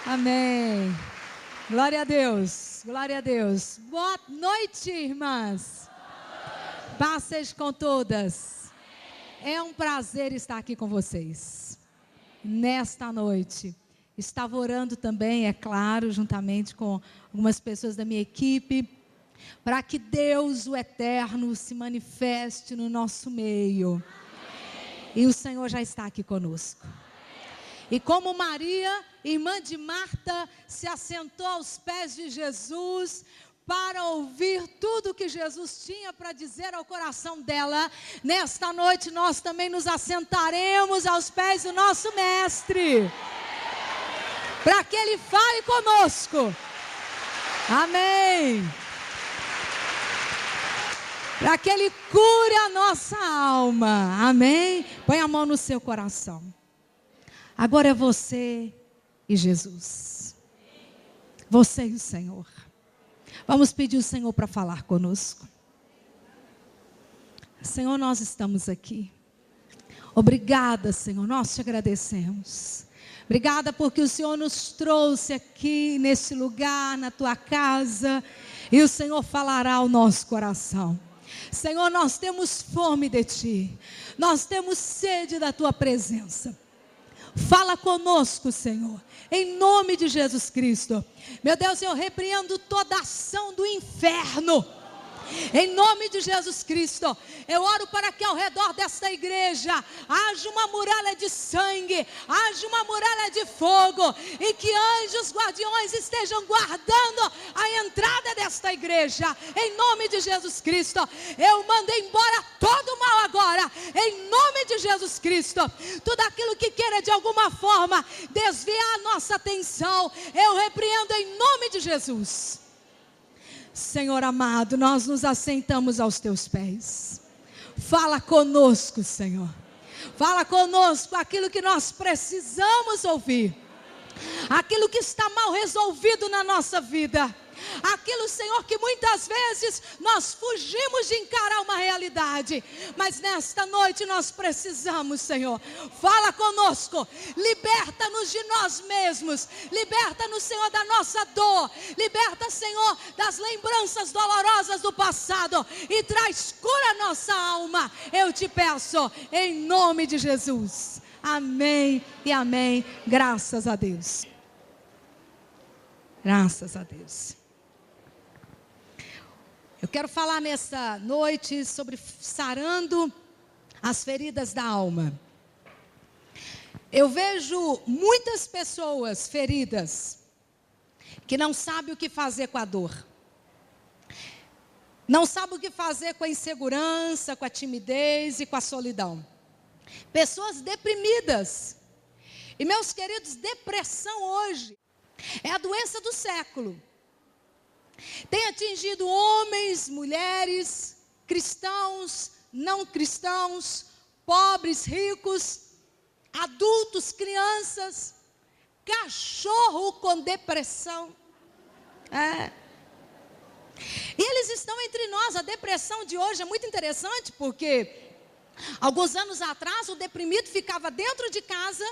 Amém. Glória a Deus. Glória a Deus. Boa noite, irmãs. Paz seja com todas. É um prazer estar aqui com vocês. Nesta noite. Estava orando também, é claro, juntamente com algumas pessoas da minha equipe, para que Deus, o Eterno, se manifeste no nosso meio. E o Senhor já está aqui conosco. E como Maria, irmã de Marta, se assentou aos pés de Jesus para ouvir tudo que Jesus tinha para dizer ao coração dela, nesta noite nós também nos assentaremos aos pés do nosso Mestre, para que Ele fale conosco. Amém. Para que Ele cure a nossa alma. Amém. Põe a mão no seu coração. Agora é você e Jesus. Você e o Senhor. Vamos pedir o Senhor para falar conosco. Senhor, nós estamos aqui. Obrigada, Senhor, nós te agradecemos. Obrigada porque o Senhor nos trouxe aqui nesse lugar, na tua casa. E o Senhor falará ao nosso coração. Senhor, nós temos fome de ti. Nós temos sede da tua presença. Fala conosco, Senhor, em nome de Jesus Cristo. Meu Deus, eu repreendo toda ação do inferno. Em nome de Jesus Cristo, eu oro para que ao redor desta igreja haja uma muralha de sangue, haja uma muralha de fogo, e que anjos guardiões estejam guardando a entrada desta igreja. Em nome de Jesus Cristo, eu mando embora todo o mal agora, em nome de Jesus Cristo. Tudo aquilo que queira de alguma forma desviar a nossa atenção, eu repreendo em nome de Jesus. Senhor amado, nós nos assentamos aos teus pés. Fala conosco, Senhor. Fala conosco aquilo que nós precisamos ouvir. Aquilo que está mal resolvido na nossa vida. Aquilo, Senhor, que muitas vezes nós fugimos de encarar uma realidade. Mas nesta noite nós precisamos, Senhor. Fala conosco. Liberta-nos de nós mesmos. Liberta-nos, Senhor, da nossa dor. Liberta, Senhor, das lembranças dolorosas do passado. E traz cura à nossa alma. Eu te peço, em nome de Jesus. Amém e amém. Graças a Deus. Graças a Deus. Eu quero falar nessa noite sobre sarando as feridas da alma. Eu vejo muitas pessoas feridas que não sabem o que fazer com a dor. Não sabem o que fazer com a insegurança, com a timidez e com a solidão. Pessoas deprimidas. E meus queridos, depressão hoje é a doença do século. Tem atingido homens, mulheres, cristãos, não cristãos, pobres, ricos, adultos, crianças, cachorro com depressão. E eles estão entre nós. A depressão de hoje é muito interessante porque alguns anos atrás o deprimido ficava dentro de casa,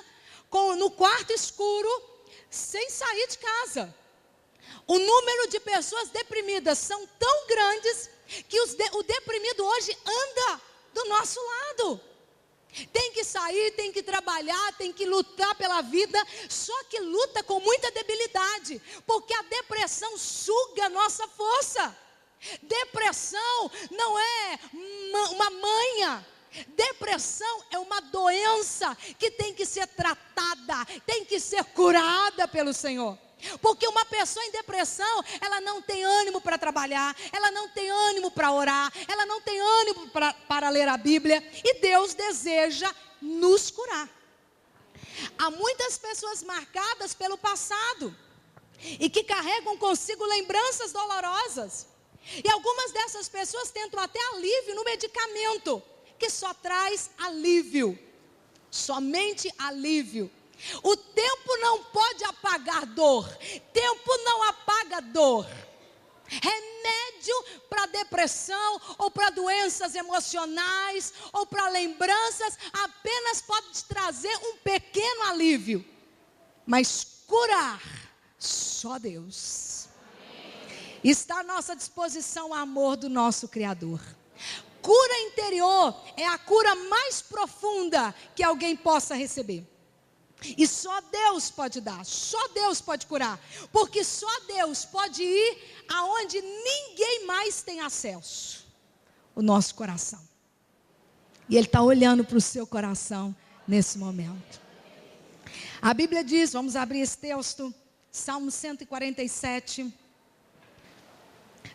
no quarto escuro, sem sair de casa. O número de pessoas deprimidas são tão grandes que o deprimido hoje anda do nosso lado. Tem que sair, tem que trabalhar, tem que lutar pela vida, só que luta com muita debilidade, porque a depressão suga a nossa força. Depressão não é uma manha. Depressão é uma doença que tem que ser tratada, tem que ser curada pelo Senhor. Porque uma pessoa em depressão, ela não tem ânimo para trabalhar, ela não tem ânimo para orar, ela não tem ânimo para ler a Bíblia. E Deus deseja nos curar. Há muitas pessoas marcadas pelo passado e que carregam consigo lembranças dolorosas. E algumas dessas pessoas tentam até alívio no medicamento, que só traz alívio, somente alívio. O tempo não pode apagar dor. Tempo não apaga dor. Remédio para depressão ou para doenças emocionais ou para lembranças apenas pode te trazer um pequeno alívio. Mas curar, só Deus. Está à nossa disposição o amor do nosso Criador. Cura interior é a cura mais profunda que alguém possa receber. E só Deus pode dar, só Deus pode curar. Porque só Deus pode ir aonde ninguém mais tem acesso. O nosso coração. E Ele está olhando para o seu coração nesse momento. A Bíblia diz, vamos abrir esse texto, Salmo 147.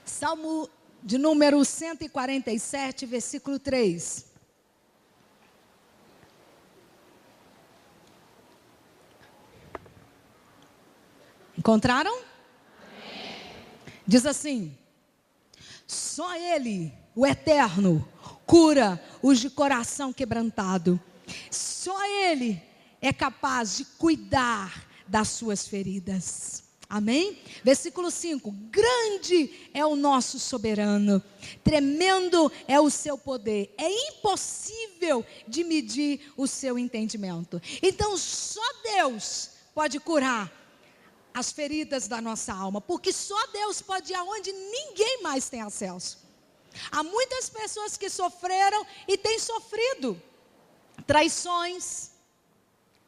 Salmo de número 147, versículo 3. Encontraram? Amém. Diz assim: só Ele, o Eterno, cura os de coração quebrantado. Só Ele é capaz de cuidar das suas feridas. Amém? Versículo 5: grande é o nosso soberano, tremendo é o seu poder, é impossível de medir o seu entendimento. Então só Deus pode curar as feridas da nossa alma, porque só Deus pode ir aonde ninguém mais tem acesso. Há muitas pessoas que sofreram e têm sofrido traições,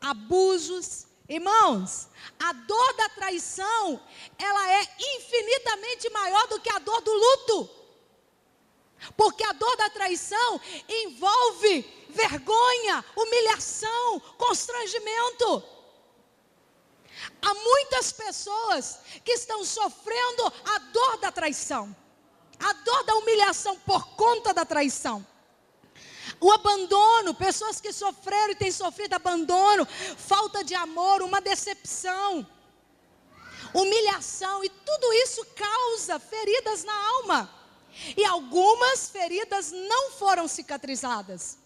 abusos. Irmãos, a dor da traição, ela é infinitamente maior do que a dor do luto. Porque a dor da traição envolve vergonha, humilhação, constrangimento. Há muitas pessoas que estão sofrendo a dor da traição, a dor da humilhação por conta da traição. O abandono, pessoas que sofreram e têm sofrido abandono, falta de amor, uma decepção, humilhação, e tudo isso causa feridas na alma. E algumas feridas não foram cicatrizadas.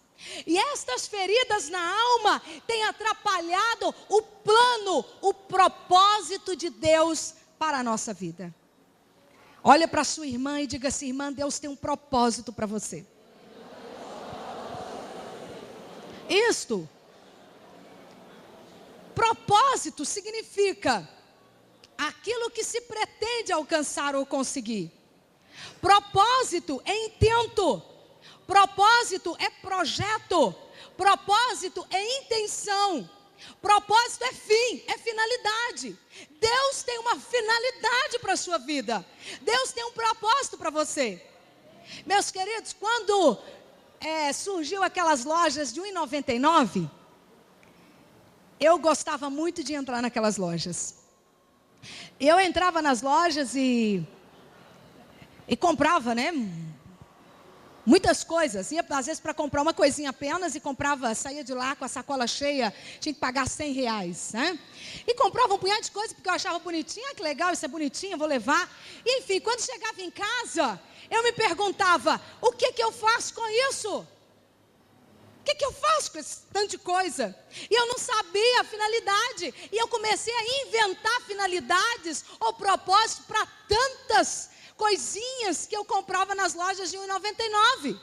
E estas feridas na alma têm atrapalhado o plano, o propósito de Deus para a nossa vida. Olha para sua irmã e diga assim: irmã, Deus tem um propósito para você. Isto, propósito significa aquilo que se pretende alcançar ou conseguir. Propósito é intento, propósito é projeto, propósito é intenção, propósito é fim, é finalidade. Deus tem uma finalidade para a sua vida, Deus tem um propósito para você. Meus queridos, quando surgiu aquelas lojas de R$1,99, eu gostava muito de entrar naquelas lojas. Eu entrava nas lojas e comprava, né, muitas coisas. Ia às vezes para comprar uma coisinha apenas e comprava, saía de lá com a sacola cheia, tinha que pagar R$100, né? E comprava um punhado de coisas porque eu achava bonitinho. Ah, que legal, isso é bonitinho, vou levar. E, enfim, quando chegava em casa, eu me perguntava: o que eu faço com isso? O que eu faço com esse tanto de coisa? E eu não sabia a finalidade. E eu comecei a inventar finalidades ou propósitos para tantas coisinhas que eu comprava nas lojas de R$1,99.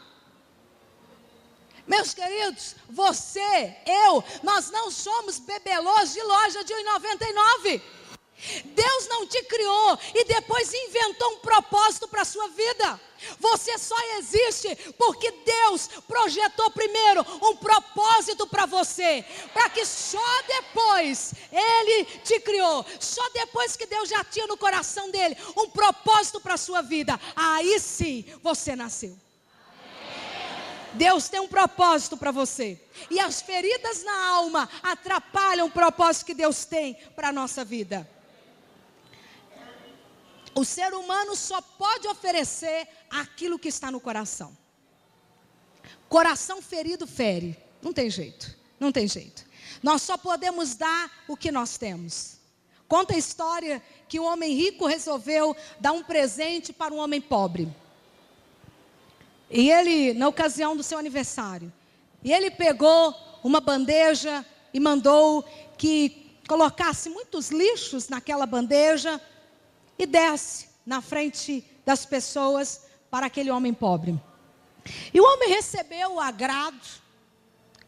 Meus queridos, você, eu, nós não somos bebelôs de loja de R$1,99. Deus não te criou e depois inventou um propósito para a sua vida. Você só existe porque Deus projetou primeiro um propósito para você, para que só depois Ele te criou, só depois que Deus já tinha no coração dele um propósito para a sua vida, aí sim você nasceu. Deus tem um propósito para você. E as feridas na alma atrapalham o propósito que Deus tem para a nossa vida. O ser humano só pode oferecer aquilo que está no coração. Coração ferido fere. Não tem jeito. Não tem jeito. Nós só podemos dar o que nós temos. Conta a história que um homem rico resolveu dar um presente para um homem pobre. E ele, na ocasião do seu aniversário, e ele pegou uma bandeja e mandou que colocasse muitos lixos naquela bandeja e desse na frente das pessoas para aquele homem pobre. E o homem recebeu o agrado,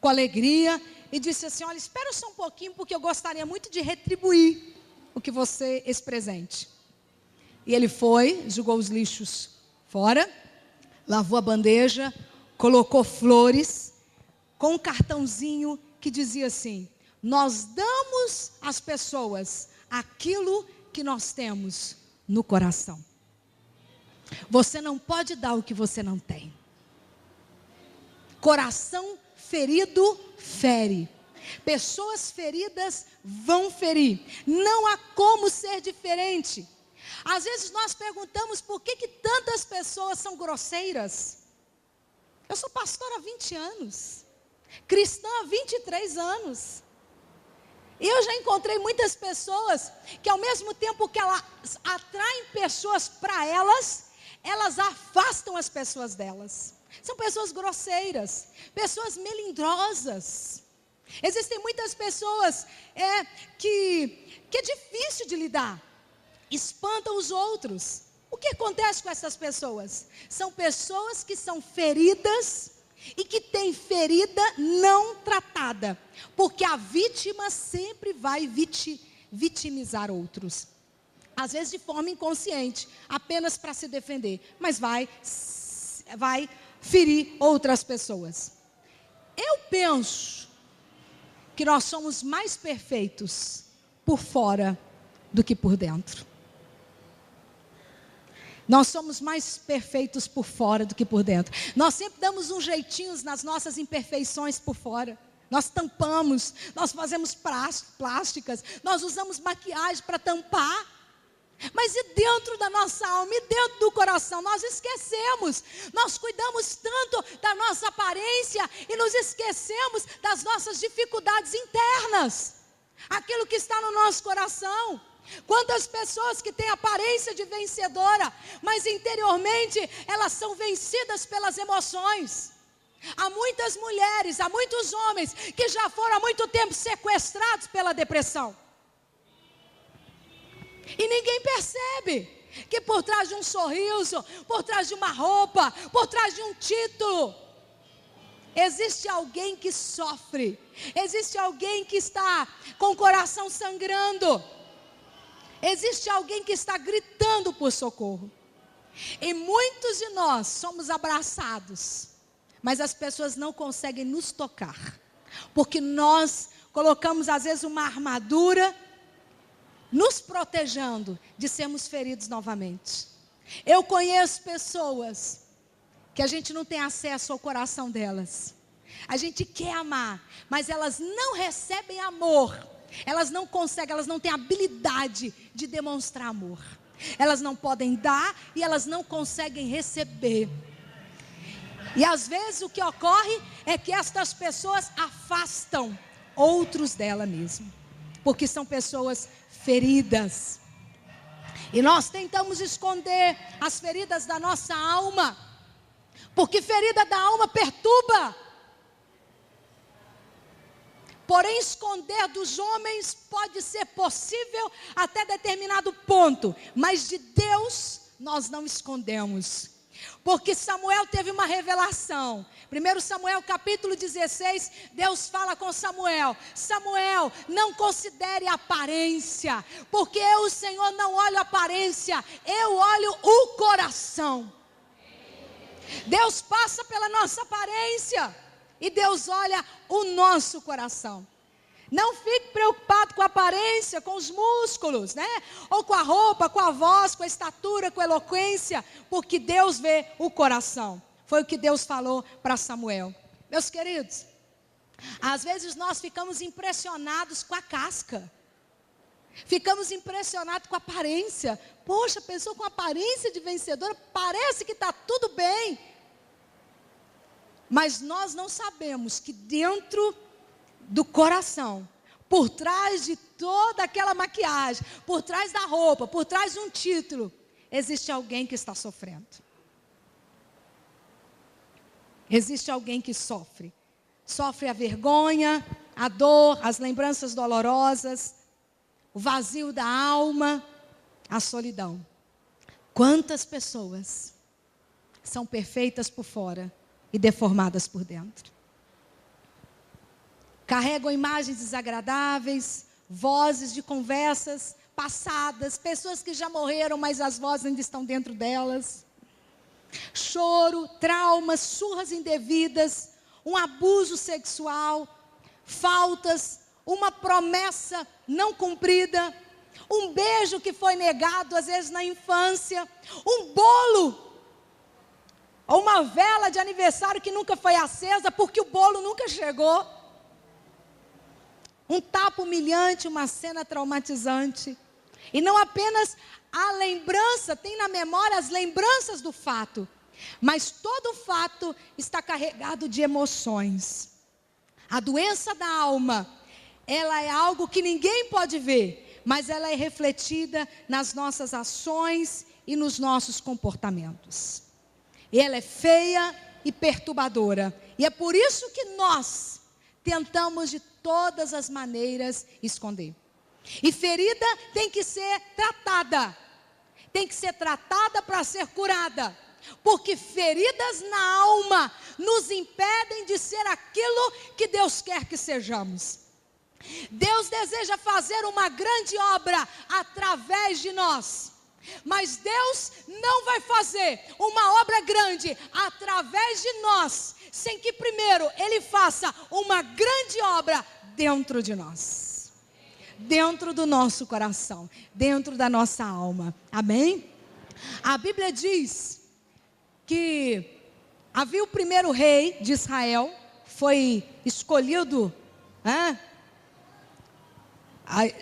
com alegria, e disse assim: olha, espera só um pouquinho, porque eu gostaria muito de retribuir esse presente. E ele foi, jogou os lixos fora, lavou a bandeja, colocou flores, com um cartãozinho que dizia assim: nós damos às pessoas aquilo que nós temos no coração. Você não pode dar o que você não tem. Coração ferido fere. Pessoas feridas vão ferir. Não há como ser diferente. Às vezes nós perguntamos por que tantas pessoas são grosseiras. Eu sou pastora há 20 anos. Cristã há 23 anos. E eu já encontrei muitas pessoas que, ao mesmo tempo que elas atraem pessoas para elas, elas afastam as pessoas delas. São pessoas grosseiras, pessoas melindrosas. Existem muitas pessoas que é difícil de lidar, espantam os outros. O que acontece com essas pessoas? São pessoas que são feridas e que têm ferida não tratada, porque a vítima sempre vai vitimizar outros. Às vezes de forma inconsciente, apenas para se defender, mas vai ferir outras pessoas. Eu penso que nós somos mais perfeitos por fora do que por dentro. Nós somos mais perfeitos por fora do que por dentro. Nós sempre damos uns jeitinhos nas nossas imperfeições por fora. Nós tampamos, nós fazemos plásticas, nós usamos maquiagem para tampar. Mas e dentro da nossa alma, e dentro do coração, nós esquecemos. Nós cuidamos tanto da nossa aparência e nos esquecemos das nossas dificuldades internas. Aquilo que está no nosso coração. Quantas pessoas que têm aparência de vencedora, mas interiormente elas são vencidas pelas emoções. Há muitas mulheres, há muitos homens que já foram há muito tempo sequestrados pela depressão. E ninguém percebe que por trás de um sorriso, por trás de uma roupa, por trás de um título, existe alguém que sofre, existe alguém que está com o coração sangrando. Existe alguém que está gritando por socorro. E muitos de nós somos abraçados, mas as pessoas não conseguem nos tocar, porque nós colocamos às vezes uma armadura, nos protegendo de sermos feridos novamente. Eu conheço pessoas que a gente não tem acesso ao coração delas. A gente quer amar, mas elas não recebem amor. Elas não conseguem, elas não têm habilidade de demonstrar amor. Elas não podem dar e elas não conseguem receber. E às vezes o que ocorre é que estas pessoas afastam outros dela mesma, porque são pessoas feridas. E nós tentamos esconder as feridas da nossa alma, porque ferida da alma perturba. Porém, esconder dos homens pode ser possível até determinado ponto, mas de Deus nós não escondemos. Porque Samuel teve uma revelação. 1 Samuel capítulo 16, Deus fala com Samuel: Samuel, não considere a aparência, porque eu, o Senhor, não olho a aparência, eu olho o coração. Deus passa pela nossa aparência e Deus olha o nosso coração. Não fique preocupado com a aparência, com os músculos, né? Ou com a roupa, com a voz, com a estatura, com a eloquência, porque Deus vê o coração. Foi o que Deus falou para Samuel. Meus queridos, às vezes nós ficamos impressionados com a casca. Ficamos impressionados com a aparência. Poxa, pessoa com aparência de vencedora, parece que está tudo bem. Mas nós não sabemos que dentro do coração, por trás de toda aquela maquiagem, por trás da roupa, por trás de um título, existe alguém que está sofrendo. Existe alguém que sofre. Sofre a vergonha, a dor, as lembranças dolorosas, o vazio da alma, a solidão. Quantas pessoas são perfeitas por fora e deformadas por dentro? Carregam imagens desagradáveis, vozes de conversas passadas, pessoas que já morreram, mas as vozes ainda estão dentro delas. Choro, traumas, surras indevidas, um abuso sexual, faltas, uma promessa não cumprida, um beijo que foi negado, às vezes na infância, um bolo, ou uma vela de aniversário que nunca foi acesa porque o bolo nunca chegou, um tapa humilhante, uma cena traumatizante. E não apenas a lembrança, tem na memória as lembranças do fato, mas todo fato está carregado de emoções. A doença da alma, ela é algo que ninguém pode ver, mas ela é refletida nas nossas ações e nos nossos comportamentos. E ela é feia e perturbadora. E é por isso que nós tentamos de todas as maneiras esconder. E ferida tem que ser tratada. Tem que ser tratada para ser curada. Porque feridas na alma nos impedem de ser aquilo que Deus quer que sejamos. Deus deseja fazer uma grande obra através de nós. Mas Deus não vai fazer uma obra grande através de nós, sem que primeiro Ele faça uma grande obra dentro de nós. Dentro do nosso coração, dentro da nossa alma. Amém? A Bíblia diz que havia o primeiro rei de Israel, foi escolhido,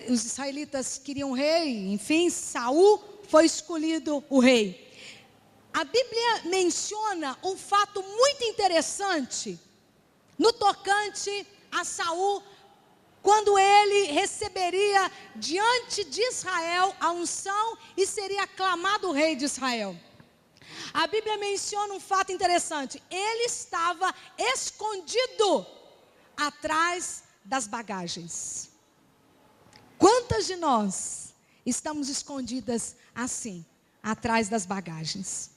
os israelitas queriam rei, enfim, Saul foi escolhido o rei. A Bíblia menciona um fato muito interessante no tocante a Saul, quando ele receberia diante de Israel a unção e seria aclamado rei de Israel. A Bíblia menciona um fato interessante: ele estava escondido atrás das bagagens. Quantas de nós estamos escondidas assim, atrás das bagagens?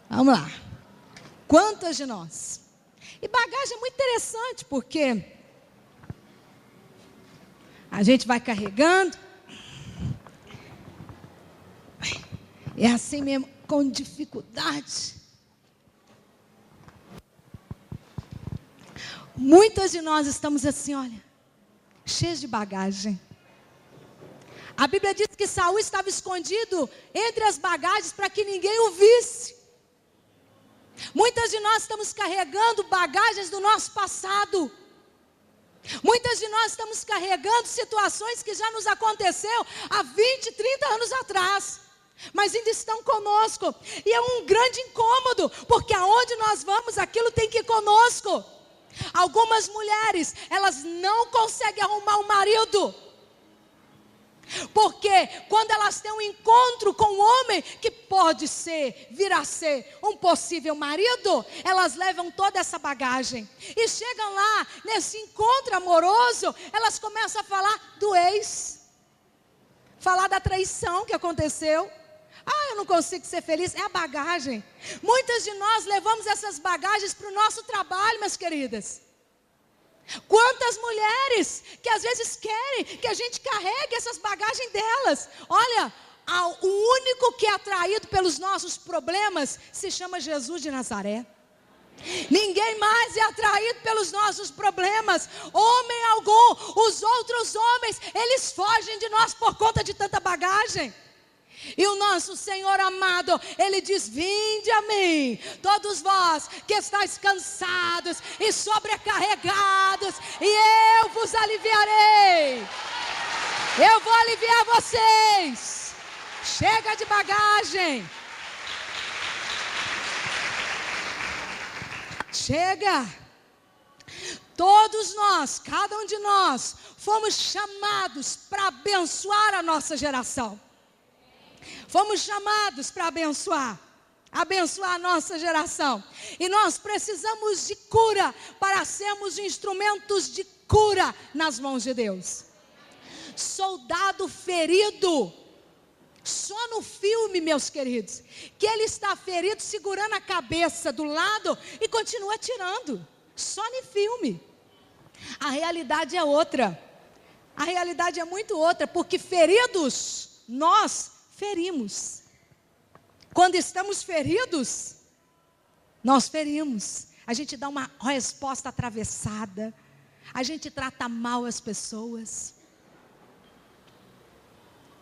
Vamos lá. Quantas de nós? E bagagem é muito interessante, porque a gente vai carregando, é assim mesmo, com dificuldade. Muitas de nós estamos assim, olha, cheios de bagagem. A Bíblia diz que Saul estava escondido entre as bagagens para que ninguém o visse. Muitas de nós estamos carregando bagagens do nosso passado. Muitas de nós estamos carregando situações que já nos aconteceu há 20, 30 anos atrás, mas ainda estão conosco. E é um grande incômodo, porque aonde nós vamos, aquilo tem que ir conosco. Algumas mulheres, elas não conseguem arrumar um marido, porque quando elas têm um encontro com um homem que pode ser, vir a ser um possível marido, elas levam toda essa bagagem. E chegam lá, nesse encontro amoroso, elas começam a falar do ex. Falar da traição que aconteceu. Eu não consigo ser feliz, é a bagagem. Muitas de nós levamos essas bagagens para o nosso trabalho, minhas queridas. Quantas mulheres que às vezes querem que a gente carregue essas bagagens delas. Olha, o único que é atraído pelos nossos problemas se chama Jesus de Nazaré. Ninguém mais é atraído pelos nossos problemas, homem algum. Os outros homens, eles fogem de nós por conta de tanta bagagem. E o nosso Senhor amado, Ele diz: vinde a mim, todos vós que estáis cansados e sobrecarregados, e eu vos aliviarei. Eu vou aliviar vocês. Chega de bagagem. Chega. Todos nós, cada um de nós, fomos chamados para abençoar a nossa geração. Fomos chamados para abençoar a nossa geração. E nós precisamos de cura para sermos instrumentos de cura nas mãos de Deus. Soldado ferido, só no filme, meus queridos, que ele está ferido segurando a cabeça do lado e continua atirando. Só no filme. A realidade é outra. a realidade é muito outra, porque feridos, nós ferimos. Quando estamos feridos, nós ferimos. A gente dá uma resposta atravessada. A gente trata mal as pessoas.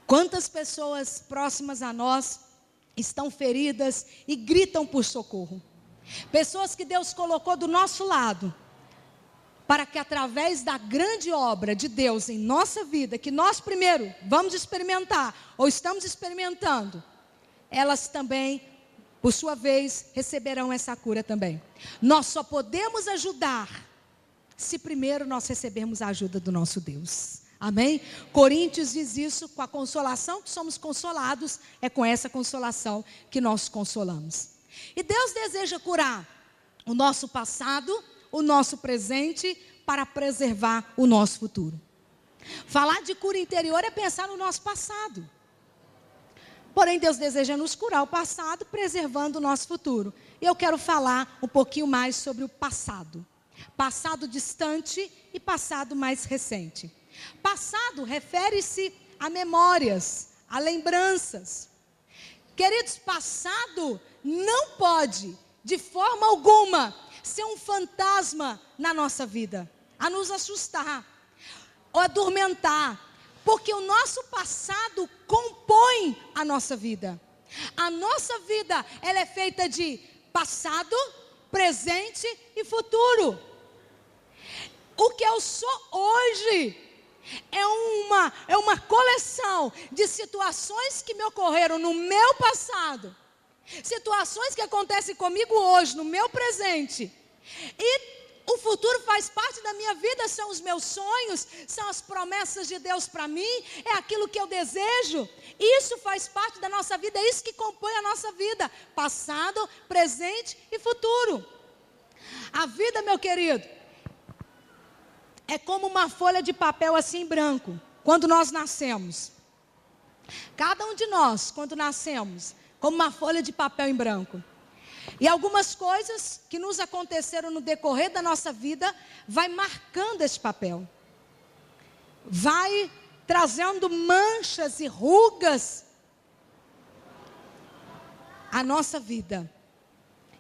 Quantas pessoas próximas a nós estão feridas e gritam por socorro? Pessoas que Deus colocou do nosso lado, para que através da grande obra de Deus em nossa vida, que nós primeiro vamos experimentar, ou estamos experimentando, elas também, por sua vez, receberão essa cura também. Nós só podemos ajudar, se primeiro nós recebermos a ajuda do nosso Deus. Amém? Coríntios diz isso, com a consolação que somos consolados, é com essa consolação que nós consolamos. E Deus deseja curar o nosso passado, o nosso presente, para preservar o nosso futuro. Falar de cura interior é pensar no nosso passado. Porém, Deus deseja nos curar o passado, preservando o nosso futuro. E eu quero falar um pouquinho mais sobre o passado. Passado distante e passado mais recente. Passado refere-se a memórias, a lembranças. Queridos, passado não pode, de forma alguma, ser um fantasma na nossa vida, a nos assustar, ou adormentar, porque o nosso passado compõe a nossa vida. A nossa vida, ela é feita de passado, presente e futuro. O que eu sou hoje é uma coleção de situações que me ocorreram no meu passado, situações que acontecem comigo hoje, no meu presente. E o futuro faz parte da minha vida, são os meus sonhos, são as promessas de Deus para mim, é aquilo que eu desejo. Isso faz parte da nossa vida, é isso que compõe a nossa vida, passado, presente e futuro. A vida, meu querido, é como uma folha de papel assim branco, quando nós nascemos. Cada um de nós, quando nascemos, como uma folha de papel em branco. E algumas coisas que nos aconteceram no decorrer da nossa vida, vai marcando esse papel. Vai trazendo manchas e rugas à nossa vida.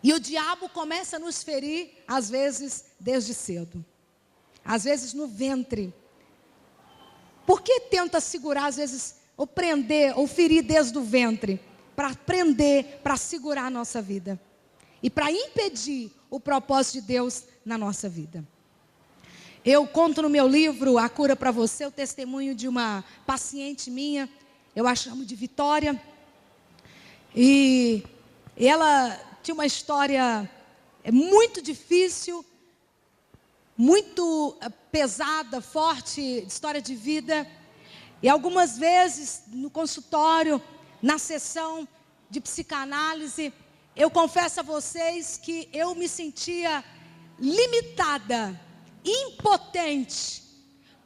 E o diabo começa a nos ferir, às vezes, desde cedo. Às vezes no ventre. Por que tenta segurar, às vezes, ou prender, ou ferir desde o ventre? Para prender, para segurar a nossa vida. E para impedir o propósito de Deus na nossa vida. Eu conto no meu livro, A Cura para Você, o testemunho de uma paciente minha, eu a chamo de Vitória. E ela tinha uma história muito difícil, muito pesada, forte, história de vida. E algumas vezes no consultório, na sessão de psicanálise, eu confesso a vocês que eu me sentia limitada, impotente,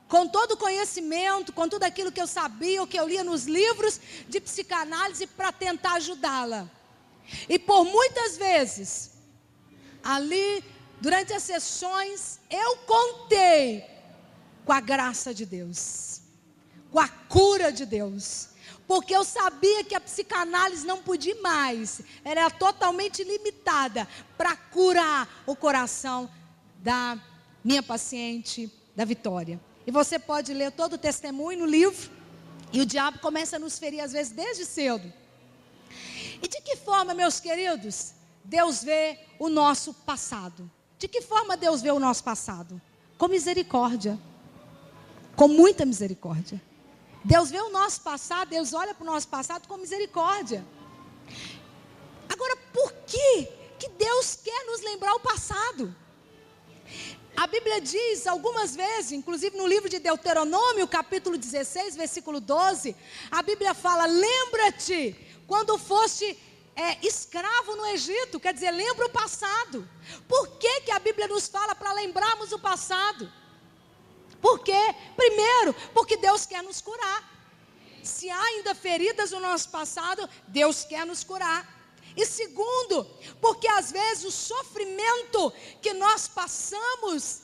com todo o conhecimento, com tudo aquilo que eu sabia, o que eu lia nos livros de psicanálise para tentar ajudá-la. E por muitas vezes, ali, durante as sessões, eu contei com a graça de Deus, com a cura de Deus. Porque eu sabia que a psicanálise não podia mais, era totalmente limitada para curar o coração da minha paciente, da Vitória. E você pode ler todo o testemunho no livro, e o diabo começa a nos ferir às vezes desde cedo. E de que forma, meus queridos, Deus vê o nosso passado? De que forma Deus vê o nosso passado? Com misericórdia, com muita misericórdia. Deus vê o nosso passado, Deus olha para o nosso passado com misericórdia. Agora, por que Deus quer nos lembrar o passado? A Bíblia diz algumas vezes, inclusive no livro de Deuteronômio, capítulo 16, versículo 12, a Bíblia fala: lembra-te quando foste escravo no Egito. Quer dizer, lembra o passado. Por que a Bíblia nos fala para lembrarmos o passado? Por quê? Primeiro, porque Deus quer nos curar. Se há ainda feridas no nosso passado, Deus quer nos curar. E segundo, porque às vezes o sofrimento que nós passamos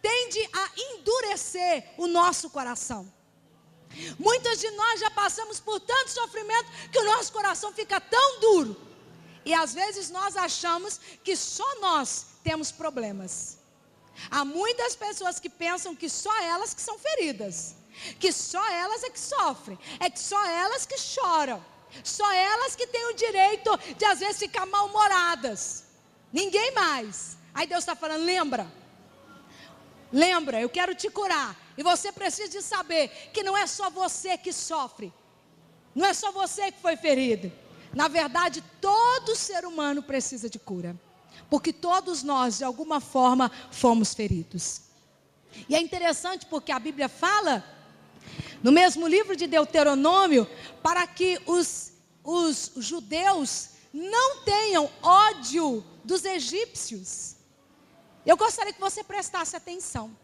tende a endurecer o nosso coração. Muitas de nós já passamos por tanto sofrimento que o nosso coração fica tão duro. E às vezes nós achamos que só nós temos problemas. Há muitas pessoas que pensam que só elas que são feridas, que só elas é que sofrem, é que só elas que choram, só elas que têm o direito de às vezes ficar mal-humoradas, ninguém mais. Aí Deus está falando, lembra, eu quero te curar, e você precisa de saber que não é só você que sofre, não é só você que foi ferido. Na verdade, todo ser humano precisa de cura, porque todos nós de alguma forma fomos feridos. E é interessante porque a Bíblia fala no mesmo livro de Deuteronômio, para que os judeus não tenham ódio dos egípcios. Eu gostaria que você prestasse atenção.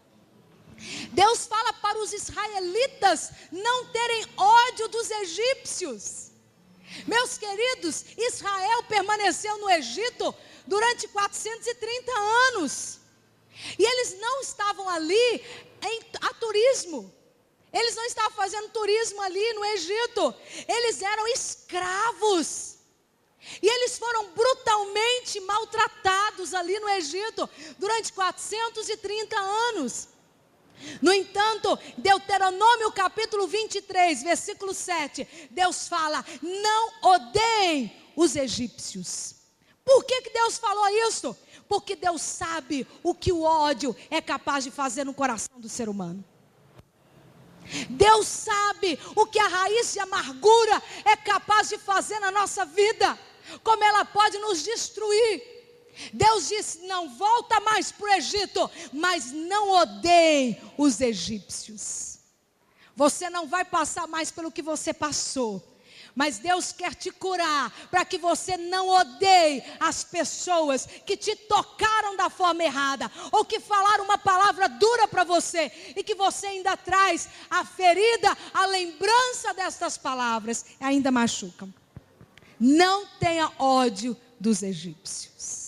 Deus fala para os israelitas não terem ódio dos egípcios. Meus queridos, Israel permaneceu no Egito durante 430 anos. E eles não estavam ali a turismo. Eles não estavam fazendo turismo ali no Egito. Eles eram escravos. E eles foram brutalmente maltratados ali no Egito durante 430 anos. No entanto, Deuteronômio capítulo 23, versículo 7, Deus fala, não odeiem os egípcios. Por que Deus falou isso? Porque Deus sabe o que o ódio é capaz de fazer no coração do ser humano. Deus sabe o que a raiz de amargura é capaz de fazer na nossa vida, como ela pode nos destruir. Deus disse, não volta mais para o Egito, mas não odeiem os egípcios. Você não vai passar mais pelo que você passou, mas Deus quer te curar, para que você não odeie as pessoas que te tocaram da forma errada, ou que falaram uma palavra dura para você, e que você ainda traz a ferida, a lembrança destas palavras, ainda machucam. Não tenha ódio dos egípcios.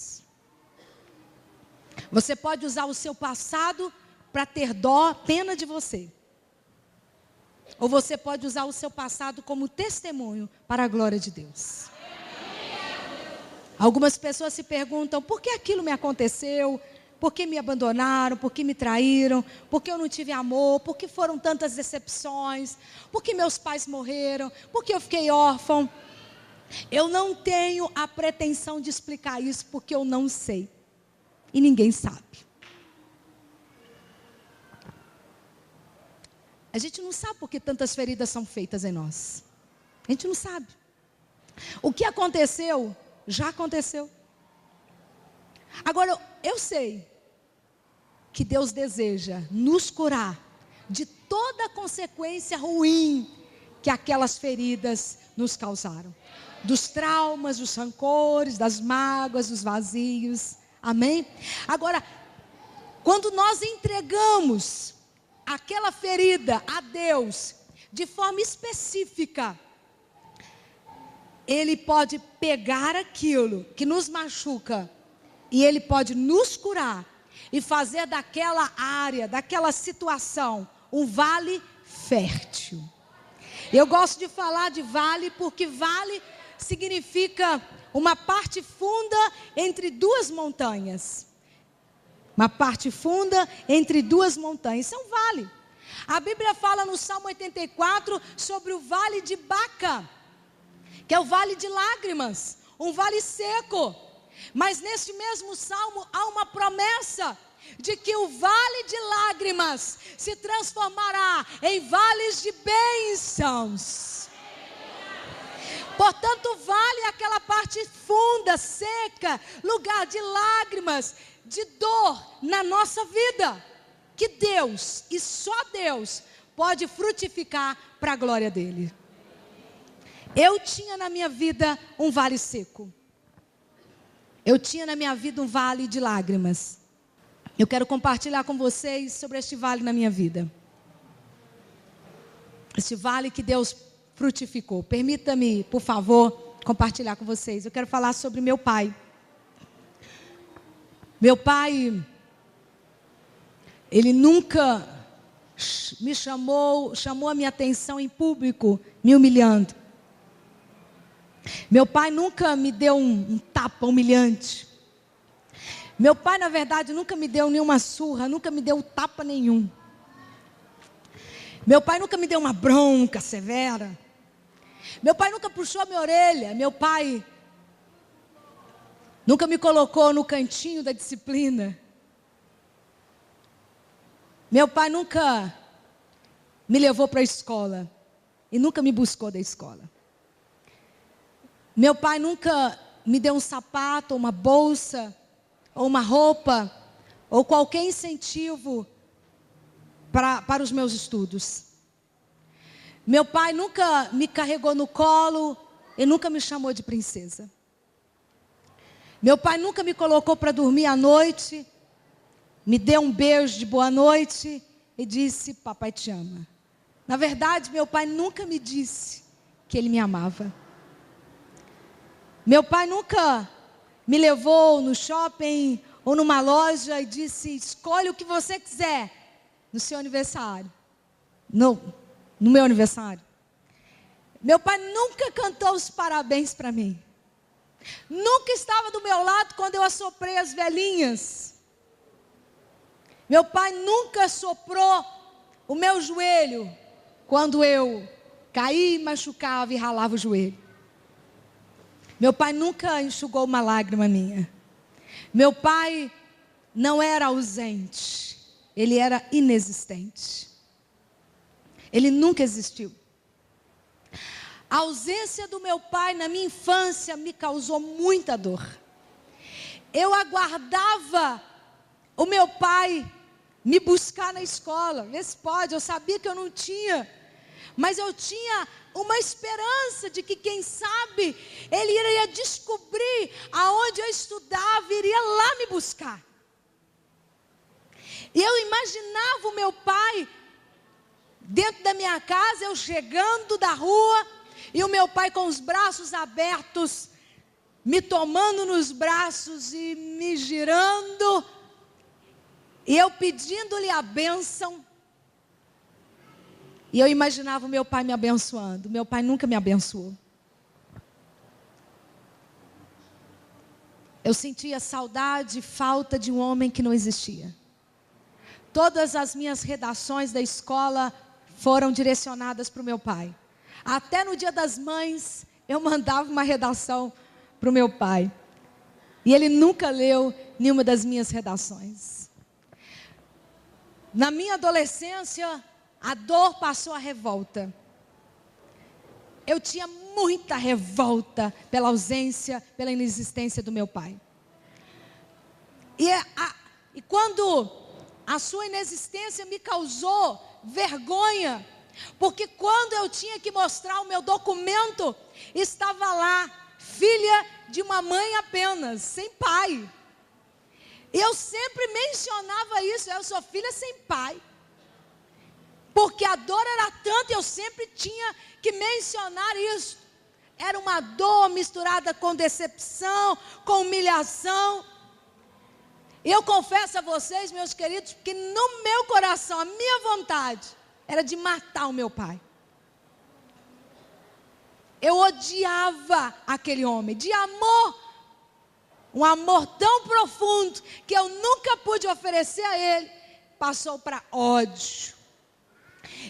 Você pode usar o seu passado para ter dó, pena de você. Ou você pode usar o seu passado como testemunho para a glória de Deus. Algumas pessoas se perguntam, por que aquilo me aconteceu? Por que me abandonaram? Por que me traíram? Por que eu não tive amor? Por que foram tantas decepções? Por que meus pais morreram? Por que eu fiquei órfão? Eu não tenho a pretensão de explicar isso, porque eu não sei. E ninguém sabe. A gente não sabe por que tantas feridas são feitas em nós. A gente não sabe. O que aconteceu, já aconteceu. Agora, eu sei que Deus deseja nos curar de toda a consequência ruim que aquelas feridas nos causaram. Dos traumas, dos rancores, das mágoas, dos vazios. Amém? Agora, quando nós entregamos aquela ferida a Deus, de forma específica, Ele pode pegar aquilo que nos machuca, e Ele pode nos curar, e fazer daquela área, daquela situação, um vale fértil. Eu gosto de falar de vale, porque vale significa uma parte funda entre duas montanhas. Uma parte funda entre duas montanhas. Isso é um vale. A Bíblia fala no Salmo 84 sobre o vale de Baca, que é o vale de lágrimas, um vale seco. Mas neste mesmo salmo há uma promessa de que o vale de lágrimas se transformará em vales de bênçãos. Portanto, vale aquela parte funda, seca, lugar de lágrimas, de dor na nossa vida, que Deus, e só Deus, pode frutificar para a glória dEle. Eu tinha na minha vida um vale seco. Eu tinha na minha vida um vale de lágrimas. Eu quero compartilhar com vocês sobre este vale na minha vida. Este vale que Deus frutificou. Permita-me, por favor, compartilhar com vocês. Eu quero falar sobre meu pai. Meu pai, Ele nunca chamou a minha atenção em público, me humilhando. Meu pai nunca me deu um tapa humilhante. Meu pai, na verdade, nunca me deu nenhuma surra, nunca me deu tapa nenhum. Meu pai nunca me deu uma bronca severa. Meu pai nunca puxou a minha orelha. Meu pai nunca me colocou no cantinho da disciplina. Meu pai nunca me levou para a escola e nunca me buscou da escola. Meu pai nunca me deu um sapato, uma bolsa, ou uma roupa, ou qualquer incentivo para os meus estudos. Meu pai nunca me carregou no colo e nunca me chamou de princesa. Meu pai nunca me colocou para dormir à noite, me deu um beijo de boa noite e disse: papai te ama. Na verdade, meu pai nunca me disse que ele me amava. Meu pai nunca me levou no shopping ou numa loja e disse: escolha o que você quiser no seu aniversário. No meu aniversário. Meu pai nunca cantou os parabéns para mim. Nunca estava do meu lado quando eu assoprei as velhinhas. Meu pai nunca soprou o meu joelho quando eu caí, machucava e ralava o joelho. Meu pai nunca enxugou uma lágrima minha. Meu pai não era ausente, ele era inexistente. Ele nunca existiu. A ausência do meu pai na minha infância me causou muita dor. Eu aguardava o meu pai me buscar na escola. Vê se pode, eu sabia que eu não tinha. Mas eu tinha uma esperança de que, quem sabe, ele iria descobrir aonde eu estudava, iria lá me buscar. E eu imaginava o meu pai dentro da minha casa, eu chegando da rua, e o meu pai com os braços abertos, me tomando nos braços e me girando, e eu pedindo-lhe a bênção. E eu imaginava o meu pai me abençoando. Meu pai nunca me abençoou. Eu sentia saudade e falta de um homem que não existia. Todas as minhas redações da escola foram direcionadas para o meu pai. Até no Dia das Mães, eu mandava uma redação para o meu pai. E ele nunca leu nenhuma das minhas redações. Na minha adolescência, a dor passou a revolta. Eu tinha muita revolta pela ausência, pela inexistência do meu pai. E quando a sua inexistência me causou vergonha, porque quando eu tinha que mostrar o meu documento, estava lá, filha de uma mãe apenas, sem pai. Eu sempre mencionava isso: eu sou filha sem pai. Porque a dor era tanta, eu sempre tinha que mencionar isso. Era uma dor misturada com decepção, com humilhação. E eu confesso a vocês, meus queridos, que no meu coração, a minha vontade era de matar o meu pai. Eu odiava aquele homem, de amor. Um amor tão profundo que eu nunca pude oferecer a ele, passou para ódio.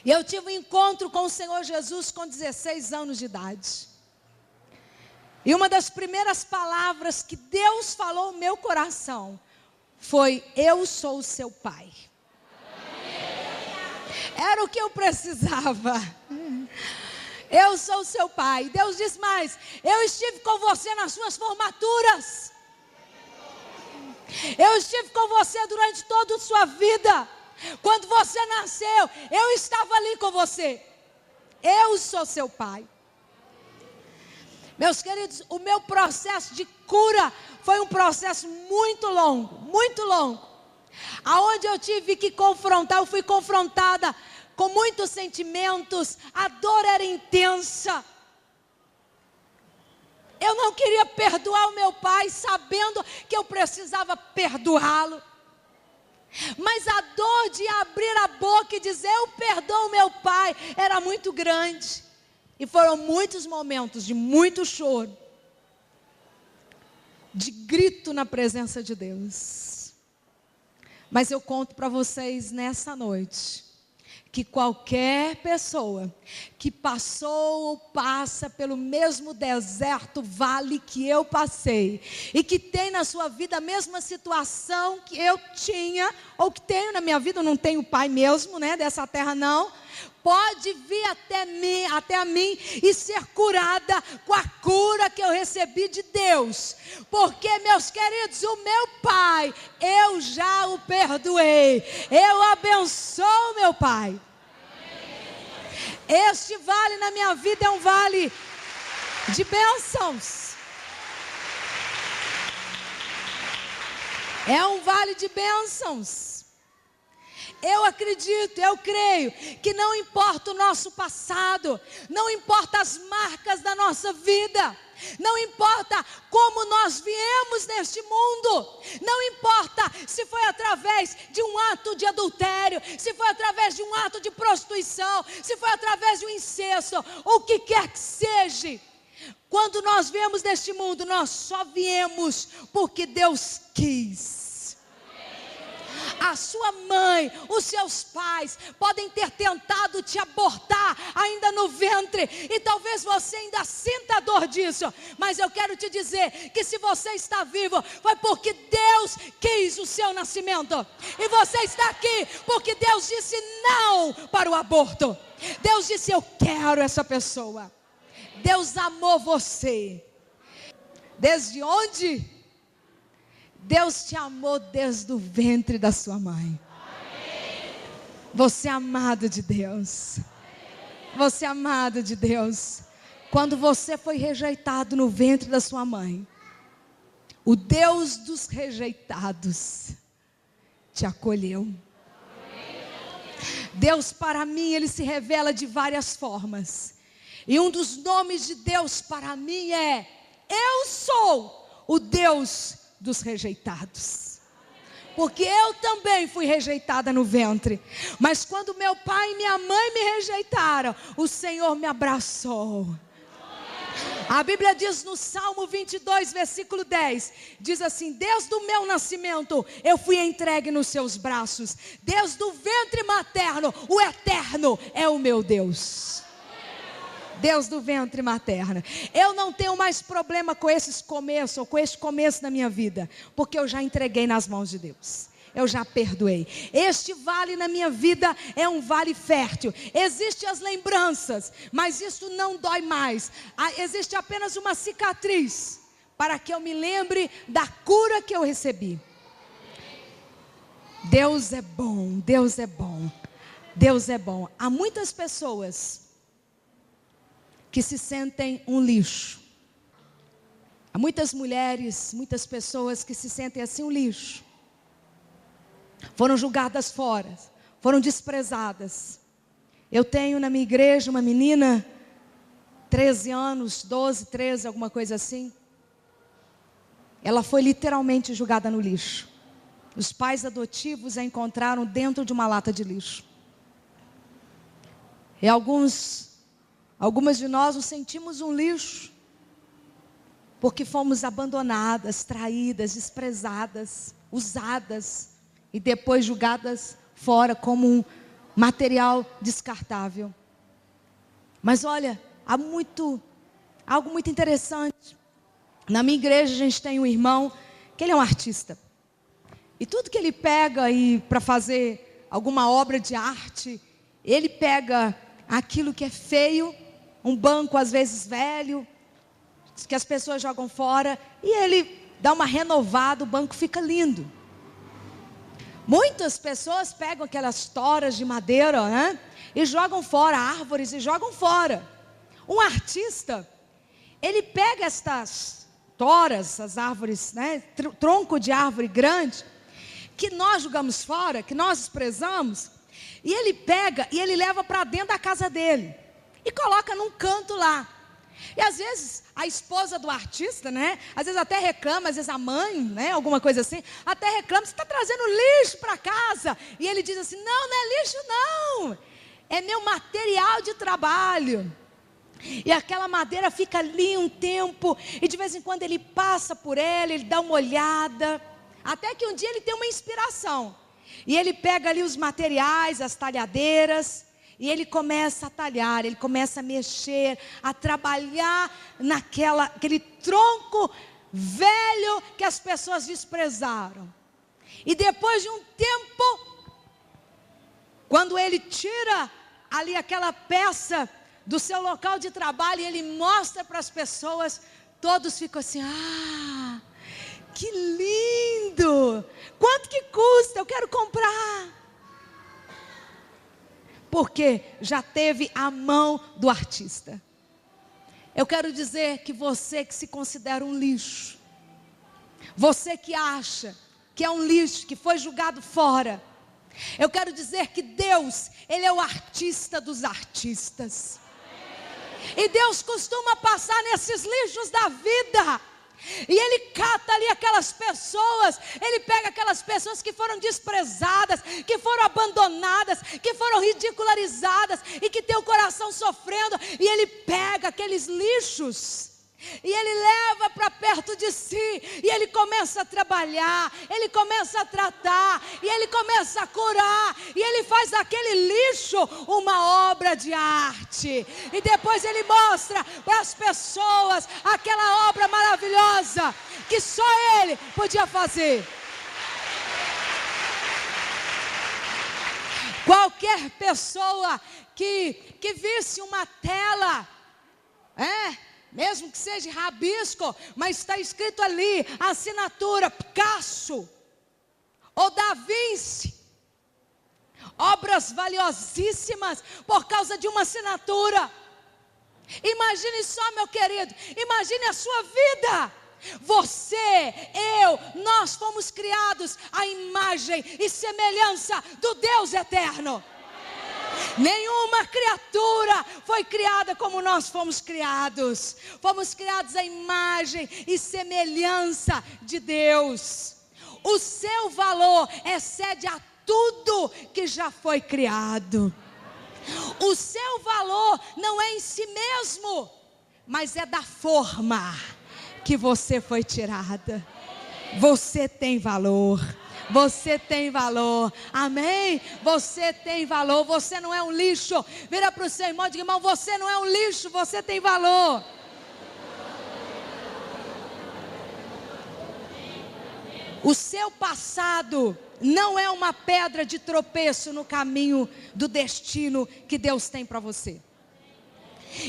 E eu tive um encontro com o Senhor Jesus com 16 anos de idade. E uma das primeiras palavras que Deus falou no meu coração foi: eu sou o seu pai. Era o que eu precisava. Eu sou o seu pai. Deus diz mais: eu estive com você nas suas formaturas. Eu estive com você durante toda a sua vida. Quando você nasceu, eu estava ali com você. Eu sou seu pai. Meus queridos, o meu processo de cura foi um processo muito longo, aonde eu tive que confrontar, eu fui confrontada com muitos sentimentos, a dor era intensa. Eu não queria perdoar o meu pai, sabendo que eu precisava perdoá-lo. Mas a dor de abrir a boca e dizer, eu perdoo meu pai, era muito grande. E foram muitos momentos de muito choro, de grito na presença de Deus. Mas eu conto para vocês nessa noite, que qualquer pessoa que passou ou passa pelo mesmo deserto, vale que eu passei, e que tem na sua vida a mesma situação que eu tinha, ou que tenho na minha vida, eu não tenho pai mesmo, né, dessa terra não, pode vir até a mim e ser curada com a cura que eu recebi de Deus, porque, meus queridos, o meu pai, eu já o perdoei, eu abençoo meu pai. Este vale na minha vida é um vale de bênçãos, é um vale de bênçãos. Eu acredito, eu creio que não importa o nosso passado, não importa as marcas da nossa vida, não importa como nós viemos neste mundo, não importa se foi através de um ato de adultério, se foi através de um ato de prostituição, se foi através de um incesto, ou o que quer que seja. Quando nós viemos neste mundo, nós só viemos porque Deus quis. A sua mãe, os seus pais podem ter tentado te abortar ainda no ventre, e talvez você ainda sinta a dor disso, mas eu quero te dizer que se você está vivo, foi porque Deus quis o seu nascimento, e você está aqui porque Deus disse não para o aborto. Deus disse, eu quero essa pessoa. Deus amou você. Desde onde? Deus te amou desde o ventre da sua mãe. Você é amado de Deus. Você é amado de Deus. Quando você foi rejeitado no ventre da sua mãe, o Deus dos rejeitados te acolheu. Deus, para mim, Ele se revela de várias formas. E um dos nomes de Deus para mim é: eu sou o Deus dos rejeitados. Porque eu também fui rejeitada no ventre, mas quando meu pai e minha mãe me rejeitaram, o Senhor me abraçou. A Bíblia diz no Salmo 22, versículo 10, diz assim: desde o meu nascimento eu fui entregue nos seus braços, desde o ventre materno, o Eterno é o meu Deus. Deus do ventre materno. Eu não tenho mais problema com esses começos, ou com este começo da minha vida, porque eu já entreguei nas mãos de Deus. Eu já perdoei. Este vale na minha vida é um vale fértil. Existem as lembranças, mas isso não dói mais. Existe apenas uma cicatriz, para que eu me lembre da cura que eu recebi. Deus é bom, Deus é bom, Deus é bom. Há muitas pessoas que se sentem um lixo. Há muitas mulheres, muitas pessoas que se sentem assim um lixo. Foram julgadas fora, foram desprezadas. Eu tenho na minha igreja uma menina, 13 anos, 12, 13, alguma coisa assim. Ela foi literalmente jogada no lixo. Os pais adotivos a encontraram dentro de uma lata de lixo. E algumas de nós nos sentimos um lixo, porque fomos abandonadas, traídas, desprezadas, usadas e depois jogadas fora como um material descartável. Mas olha, algo muito interessante. Na minha igreja a gente tem um irmão que ele é um artista. E tudo que ele pega para fazer alguma obra de arte, ele pega aquilo que é feio, um banco às vezes velho, que as pessoas jogam fora, e ele dá uma renovada, o banco fica lindo. Muitas pessoas pegam aquelas toras de madeira, né, e jogam fora, árvores e jogam fora. Um artista, ele pega estas toras, as árvores, né, tronco de árvore grande, que nós jogamos fora, que nós desprezamos, e ele pega e ele leva para dentro da casa dele, e coloca num canto lá. E às vezes a esposa do artista, né? Às vezes até reclama, às vezes a mãe, né? Alguma coisa assim, até reclama, você está trazendo lixo para casa. E ele diz assim, não, não é lixo não, é meu material de trabalho. E aquela madeira fica ali um tempo, e de vez em quando ele passa por ela, ele dá uma olhada, até que um dia ele tem uma inspiração. E ele pega ali os materiais, as talhadeiras, e ele começa a talhar, ele começa a mexer, a trabalhar naquele tronco velho que as pessoas desprezaram. E depois de um tempo, quando ele tira ali aquela peça do seu local de trabalho, e ele mostra para as pessoas, todos ficam assim, ah, que lindo, quanto que custa, eu quero comprar. Porque já teve a mão do artista. Eu quero dizer que você que se considera um lixo, você que acha que é um lixo, que foi jogado fora, eu quero dizer que Deus, Ele é o artista dos artistas. E Deus costuma passar nesses lixos da vida, e Ele cata ali aquelas pessoas, Ele pega aquelas pessoas que foram desprezadas, que foram abandonadas, que foram ridicularizadas, e que tem o coração sofrendo, e Ele pega aqueles lixos, e Ele leva para perto de si, e Ele começa a trabalhar, Ele começa a tratar, e Ele começa a curar, e Ele faz daquele lixo uma obra de arte, e depois Ele mostra para as pessoas aquela obra maravilhosa, que só Ele podia fazer. Qualquer pessoa que visse uma tela, mesmo que seja rabisco, mas está escrito ali, a assinatura Picasso, ou Da Vinci, obras valiosíssimas, por causa de uma assinatura. Imagine só, meu querido, imagine a sua vida. Você, nós fomos criados à imagem e semelhança do Deus eterno. Nenhuma criatura foi criada como nós fomos criados. Fomos criados à imagem e semelhança de Deus. O seu valor excede a tudo que já foi criado. O seu valor não é em si mesmo, mas é da forma que você foi tirada. Você tem valor. Você tem valor, amém? Você tem valor, você não é um lixo. Vira para o seu irmão e diga, irmão, você não é um lixo, você tem valor. O seu passado não é uma pedra de tropeço no caminho do destino que Deus tem para você.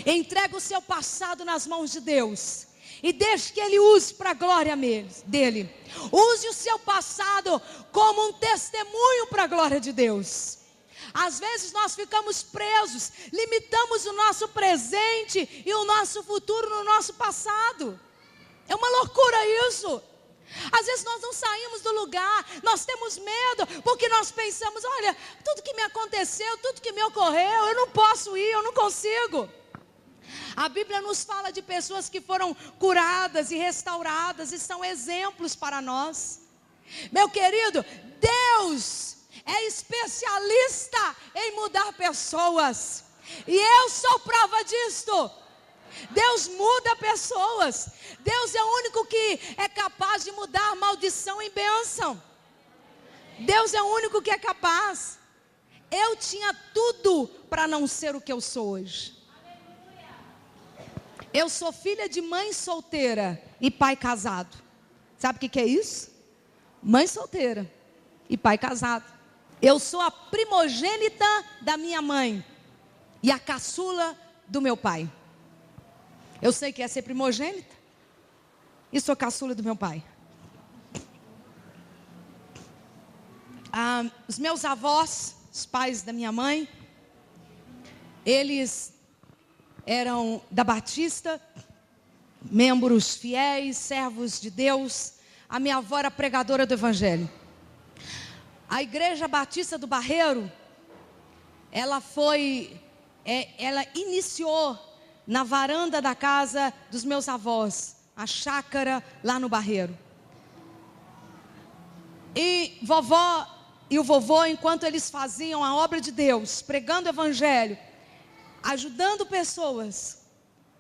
Entrega o seu passado nas mãos de Deus e deixe que Ele use para a glória dEle. Use o seu passado como um testemunho para a glória de Deus. Às vezes nós ficamos presos, limitamos o nosso presente e o nosso futuro no nosso passado. É uma loucura isso. Às vezes nós não saímos do lugar, nós temos medo, porque nós pensamos, olha, tudo que me aconteceu, tudo que me ocorreu, eu não posso ir, eu não consigo. A Bíblia nos fala de pessoas que foram curadas e restauradas e são exemplos para nós. Meu querido, Deus é especialista em mudar pessoas. E eu sou prova disto. Deus muda pessoas. Deus é o único que é capaz de mudar maldição em bênção. Deus é o único que é capaz. Eu tinha tudo para não ser o que eu sou hoje. Eu sou filha de mãe solteira e pai casado. Sabe o que é isso? Mãe solteira e pai casado. Eu sou a primogênita da minha mãe e a caçula do meu pai. Eu sei que é ser primogênita e sou caçula do meu pai. Os meus avós, os pais da minha mãe, eles eram da Batista, membros fiéis, servos de Deus. A minha avó era pregadora do Evangelho. A Igreja Batista do Barreiro, ela iniciou na varanda da casa dos meus avós, a chácara lá no Barreiro. E vovó e o vovô, enquanto eles faziam a obra de Deus, pregando o evangelho, ajudando pessoas,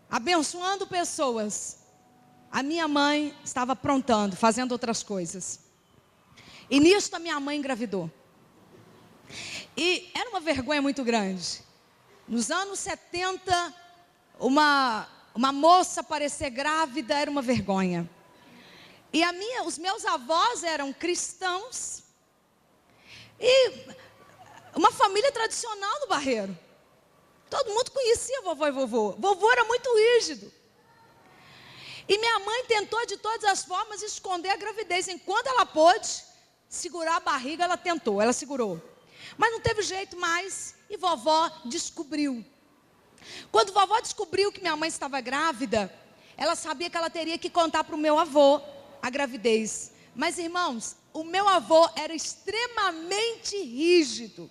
abençoando pessoas, a minha mãe estava aprontando, fazendo outras coisas. E nisto a minha mãe engravidou. E era uma vergonha muito grande. Nos anos 70, uma moça parecer grávida era uma vergonha. E os meus avós eram cristãos. E uma família tradicional no Barreiro. Todo mundo conhecia vovó e vovô. Vovô era muito rígido. E minha mãe tentou de todas as formas esconder a gravidez. Enquanto ela pôde segurar a barriga, ela tentou, ela segurou. Mas não teve jeito mais. E vovó descobriu. Quando vovó descobriu que minha mãe estava grávida, ela sabia que ela teria que contar para o meu avô a gravidez. Mas irmãos, o meu avô era extremamente rígido.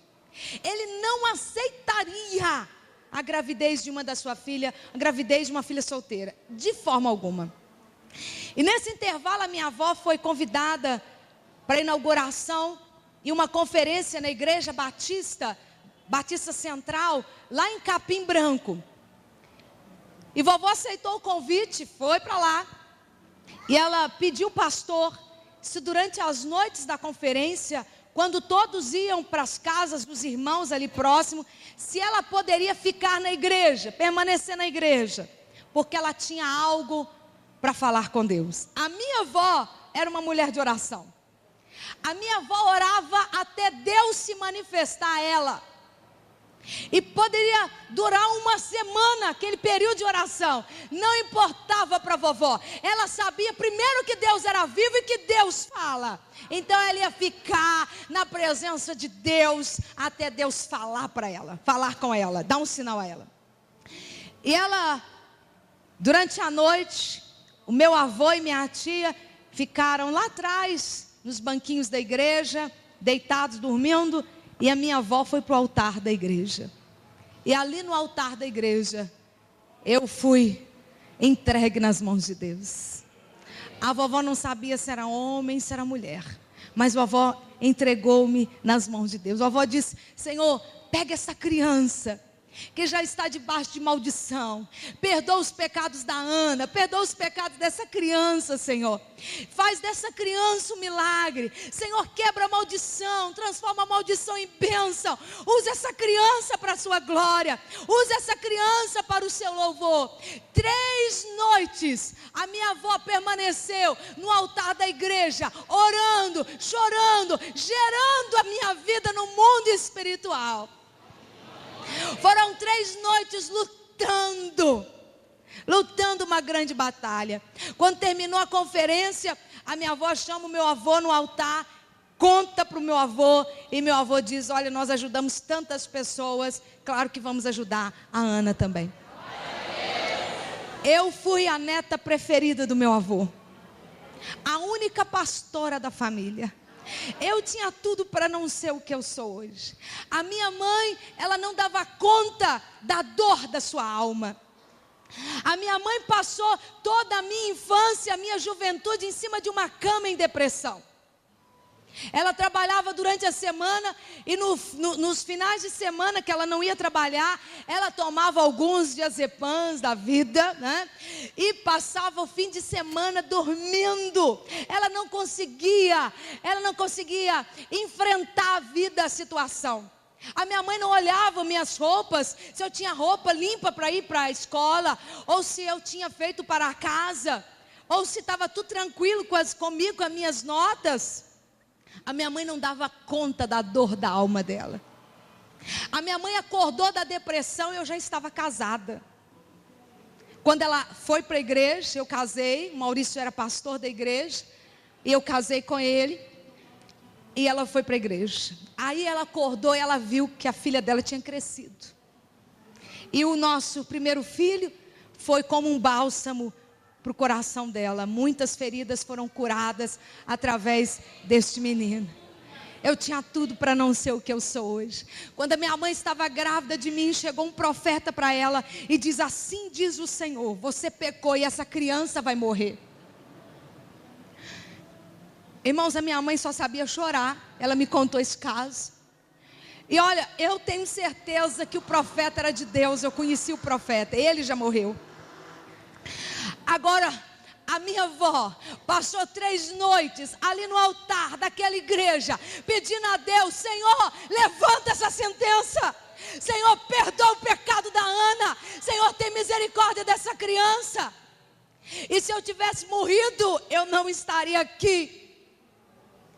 Ele não aceitaria a gravidez de uma da sua filha, a gravidez de uma filha solteira, de forma alguma. E nesse intervalo a minha avó foi convidada para a inauguração e uma conferência na igreja Batista Central, lá em Capim Branco. E vovó aceitou o convite, foi para lá. E ela pediu ao pastor se durante as noites da conferência, quando todos iam para as casas dos irmãos ali próximo, se ela poderia ficar na igreja, permanecer na igreja, porque ela tinha algo para falar com Deus. A minha avó era uma mulher de oração. A minha avó orava até Deus se manifestar a ela. E poderia durar uma semana, aquele período de oração. Não importava para a vovó. Ela sabia primeiro que Deus era vivo e que Deus fala. Então ela ia ficar na presença de Deus até Deus falar para ela, falar com ela, dar um sinal a ela. E ela, durante a noite, o meu avô e minha tia ficaram lá atrás, nos banquinhos da igreja, deitados, dormindo. E a minha avó foi para o altar da igreja. E ali no altar da igreja, eu fui entregue nas mãos de Deus. A vovó não sabia se era homem, se era mulher. Mas a vovó entregou-me nas mãos de Deus. A vovó disse: Senhor, pega essa criança que já está debaixo de maldição. Perdoa os pecados da Ana, perdoa os pecados dessa criança, Senhor. Faz dessa criança um milagre. Senhor, quebra a maldição, transforma a maldição em bênção. Use essa criança para a sua glória. Use essa criança para o seu louvor. 3 noites a minha avó permaneceu no altar da igreja, orando, chorando, gerando a minha vida no mundo espiritual. Foram 3 noites lutando uma grande batalha. Quando terminou a conferência, a minha avó chama o meu avô no altar, conta para o meu avô, e meu avô diz: olha, nós ajudamos tantas pessoas, claro que vamos ajudar a Ana também. Eu fui a neta preferida do meu avô, a única pastora da família. Eu tinha tudo para não ser o que eu sou hoje. A minha mãe, ela não dava conta da dor da sua alma. A minha mãe passou toda a minha infância, a minha juventude em cima de uma cama em depressão. Ela trabalhava durante a semana e nos finais de semana que ela não ia trabalhar, ela tomava alguns diazepams da vida, né? E passava o fim de semana dormindo. Ela não conseguia enfrentar a vida, a situação. A minha mãe não olhava minhas roupas, se eu tinha roupa limpa para ir para a escola, ou se eu tinha feito para a casa, ou se estava tudo tranquilo comigo, com as minhas notas. A minha mãe não dava conta da dor da alma dela. A minha mãe acordou da depressão e eu já estava casada. Quando ela foi para a igreja, eu casei. O Maurício era pastor da igreja e eu casei com ele. E ela foi para a igreja. Aí ela acordou e ela viu que a filha dela tinha crescido. E o nosso primeiro filho foi como um bálsamo para o coração dela. Muitas feridas foram curadas através deste menino. Eu tinha tudo para não ser o que eu sou hoje. Quando a minha mãe estava grávida de mim, chegou um profeta para ela e diz: assim diz o Senhor, você pecou e essa criança vai morrer. Irmãos, a minha mãe só sabia chorar. Ela me contou esse caso. E olha, eu tenho certeza que o profeta era de Deus. Eu conheci o profeta, ele já morreu. Agora, a minha avó passou 3 noites ali no altar daquela igreja, pedindo a Deus: Senhor, levanta essa sentença. Senhor, perdoa o pecado da Ana. Senhor, tem misericórdia dessa criança. E se eu tivesse morrido, eu não estaria aqui.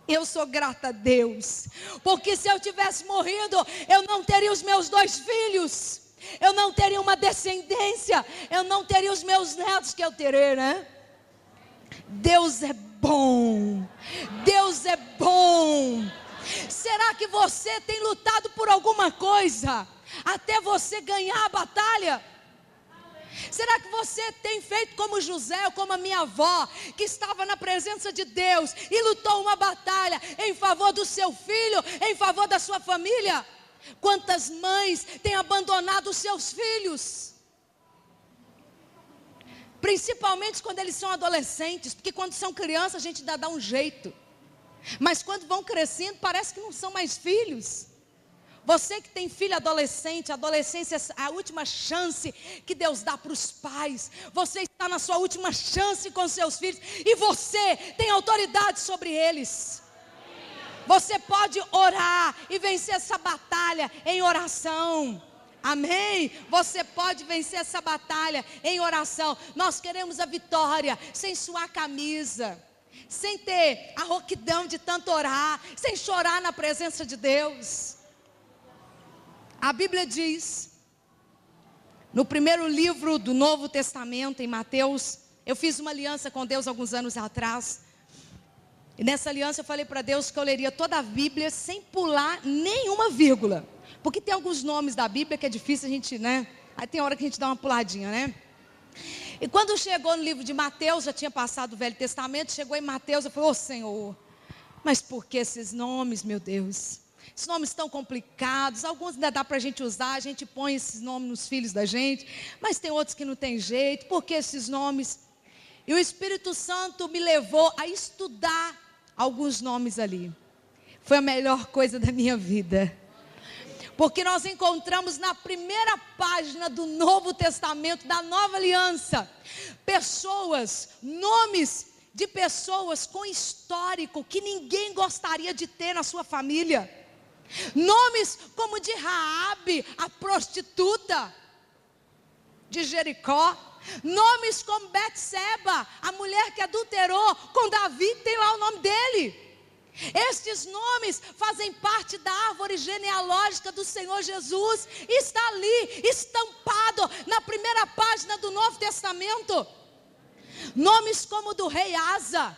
Eu sou grata a Deus, porque se eu tivesse morrido, eu não teria os meus 2 filhos, eu não teria uma descendência, eu não teria os meus netos que eu terei, né? Deus é bom, Deus é bom. Será que você tem lutado por alguma coisa, até você ganhar a batalha? Será que você tem feito como José ou como a minha avó, que estava na presença de Deus e lutou uma batalha em favor do seu filho, em favor da sua família? Quantas mães têm abandonado os seus filhos? Principalmente quando eles são adolescentes, porque quando são crianças a gente dá um jeito, mas quando vão crescendo parece que não são mais filhos. Você que tem filho adolescente, a adolescência é a última chance que Deus dá para os pais. Você está na sua última chance com seus filhos e você tem autoridade sobre eles. Você pode orar e vencer essa batalha em oração. Amém? Você pode vencer essa batalha em oração. Nós queremos a vitória sem suar a camisa, sem ter a rouquidão de tanto orar, sem chorar na presença de Deus. A Bíblia diz, no primeiro livro do Novo Testamento, em Mateus, eu fiz uma aliança com Deus alguns anos atrás, e nessa aliança eu falei para Deus que eu leria toda a Bíblia sem pular nenhuma vírgula, porque tem alguns nomes da Bíblia que é difícil a gente, né? Aí tem hora que a gente dá uma puladinha, né? E quando chegou no livro de Mateus, já tinha passado o Velho Testamento, chegou em Mateus, eu falei: ô Senhor, mas por que esses nomes, meu Deus? Esses nomes tão complicados, alguns ainda dá para a gente usar, a gente põe esses nomes nos filhos da gente, mas tem outros que não tem jeito, por que esses nomes? E o Espírito Santo me levou a estudar alguns nomes ali. Foi a melhor coisa da minha vida, porque nós encontramos na primeira página do Novo Testamento, da Nova Aliança, pessoas, nomes de pessoas com histórico que ninguém gostaria de ter na sua família. Nomes como de Raabe, a prostituta de Jericó. Nomes como Betseba, a mulher que adulterou com Davi, tem lá o nome dele. Estes nomes fazem parte da árvore genealógica do Senhor Jesus. Está ali, estampado na primeira página do Novo Testamento. Nomes como o do rei Asa,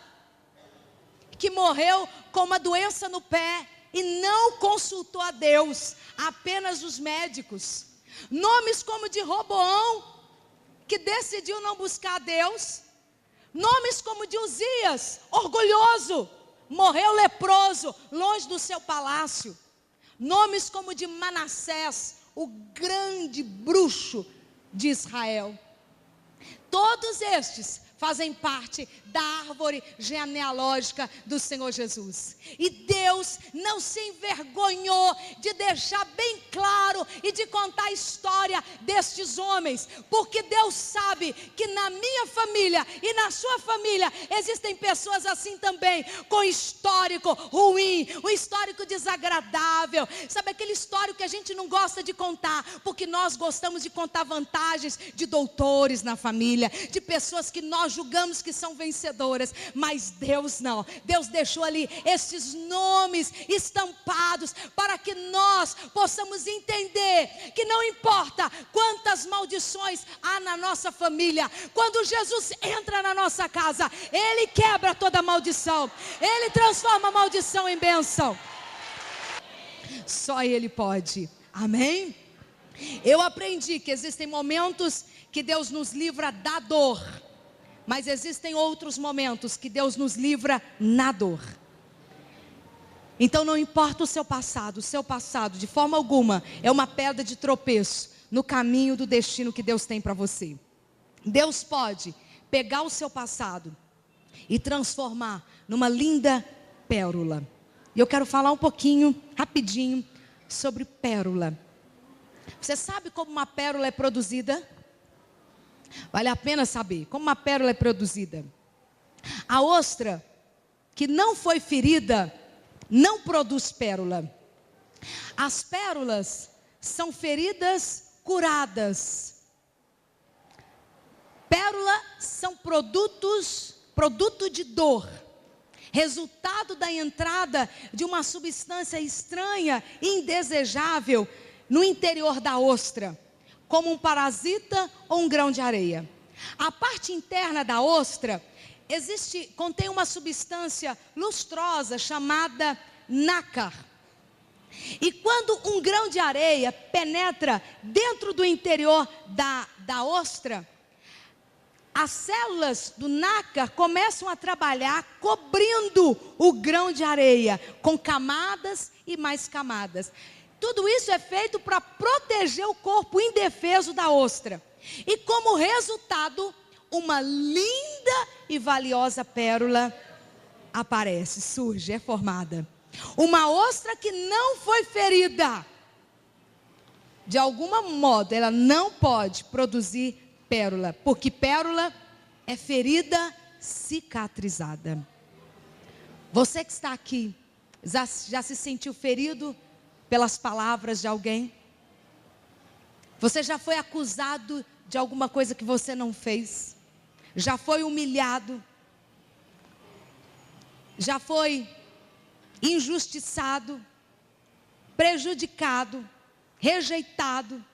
que morreu com uma doença no pé e não consultou a Deus, apenas os médicos. Nomes como de Roboão, que decidiu não buscar a Deus. Nomes como de Uzias, orgulhoso, morreu leproso, longe do seu palácio. Nomes como de Manassés, o grande bruxo de Israel. Todos estes fazem parte da árvore genealógica do Senhor Jesus. E Deus não se envergonhou de deixar bem claro e de contar a história destes homens, porque Deus sabe que na minha família e na sua família existem pessoas assim também, com histórico ruim, um histórico desagradável. Sabe aquele histórico que a gente não gosta de contar, porque nós gostamos de contar vantagens de doutores na família, de pessoas que nós julgamos que são vencedoras, mas Deus não. Deus deixou ali esses nomes estampados para que nós possamos entender que não importa quantas maldições há na nossa família, quando Jesus entra na nossa casa, Ele quebra toda maldição, Ele transforma a maldição em bênção. Só Ele pode. Amém? Eu aprendi que existem momentos que Deus nos livra da dor, mas existem outros momentos que Deus nos livra na dor. Então não importa o seu passado de forma alguma é uma pedra de tropeço no caminho do destino que Deus tem para você. Deus pode pegar o seu passado e transformar numa linda pérola. E eu quero falar um pouquinho, rapidinho, sobre pérola. Você sabe como uma pérola é produzida? Vale a pena saber como uma pérola é produzida. A ostra que não foi ferida não produz pérola. As pérolas são feridas curadas. Pérola são produto de dor, resultado da entrada de uma substância estranha e indesejável no interior da ostra, como um parasita ou um grão de areia. A parte interna da ostra contém uma substância lustrosa chamada nácar. E quando um grão de areia penetra dentro do interior da ostra, as células do nácar começam a trabalhar cobrindo o grão de areia com camadas e mais camadas. Tudo isso é feito para proteger o corpo indefeso da ostra. E como resultado, uma linda e valiosa pérola aparece, surge, é formada. Uma ostra que não foi ferida. De algum modo, ela não pode produzir pérola, porque pérola é ferida cicatrizada. Você que está aqui, já se sentiu ferido pelas palavras de alguém? Você já foi acusado de alguma coisa que você não fez? Já foi humilhado? Já foi injustiçado, prejudicado, rejeitado?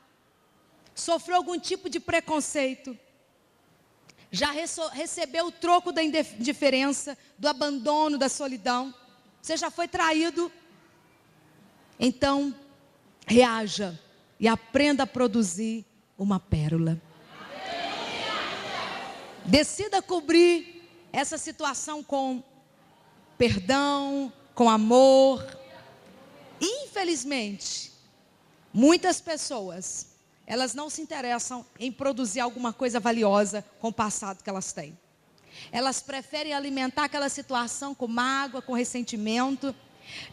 Sofreu algum tipo de preconceito? Já recebeu o troco da indiferença, do abandono, da solidão? Você já foi traído? Então, reaja e aprenda a produzir uma pérola. Decida cobrir essa situação com perdão, com amor. Infelizmente, muitas pessoas, elas não se interessam em produzir alguma coisa valiosa com o passado que elas têm. Elas preferem alimentar aquela situação com mágoa, com ressentimento.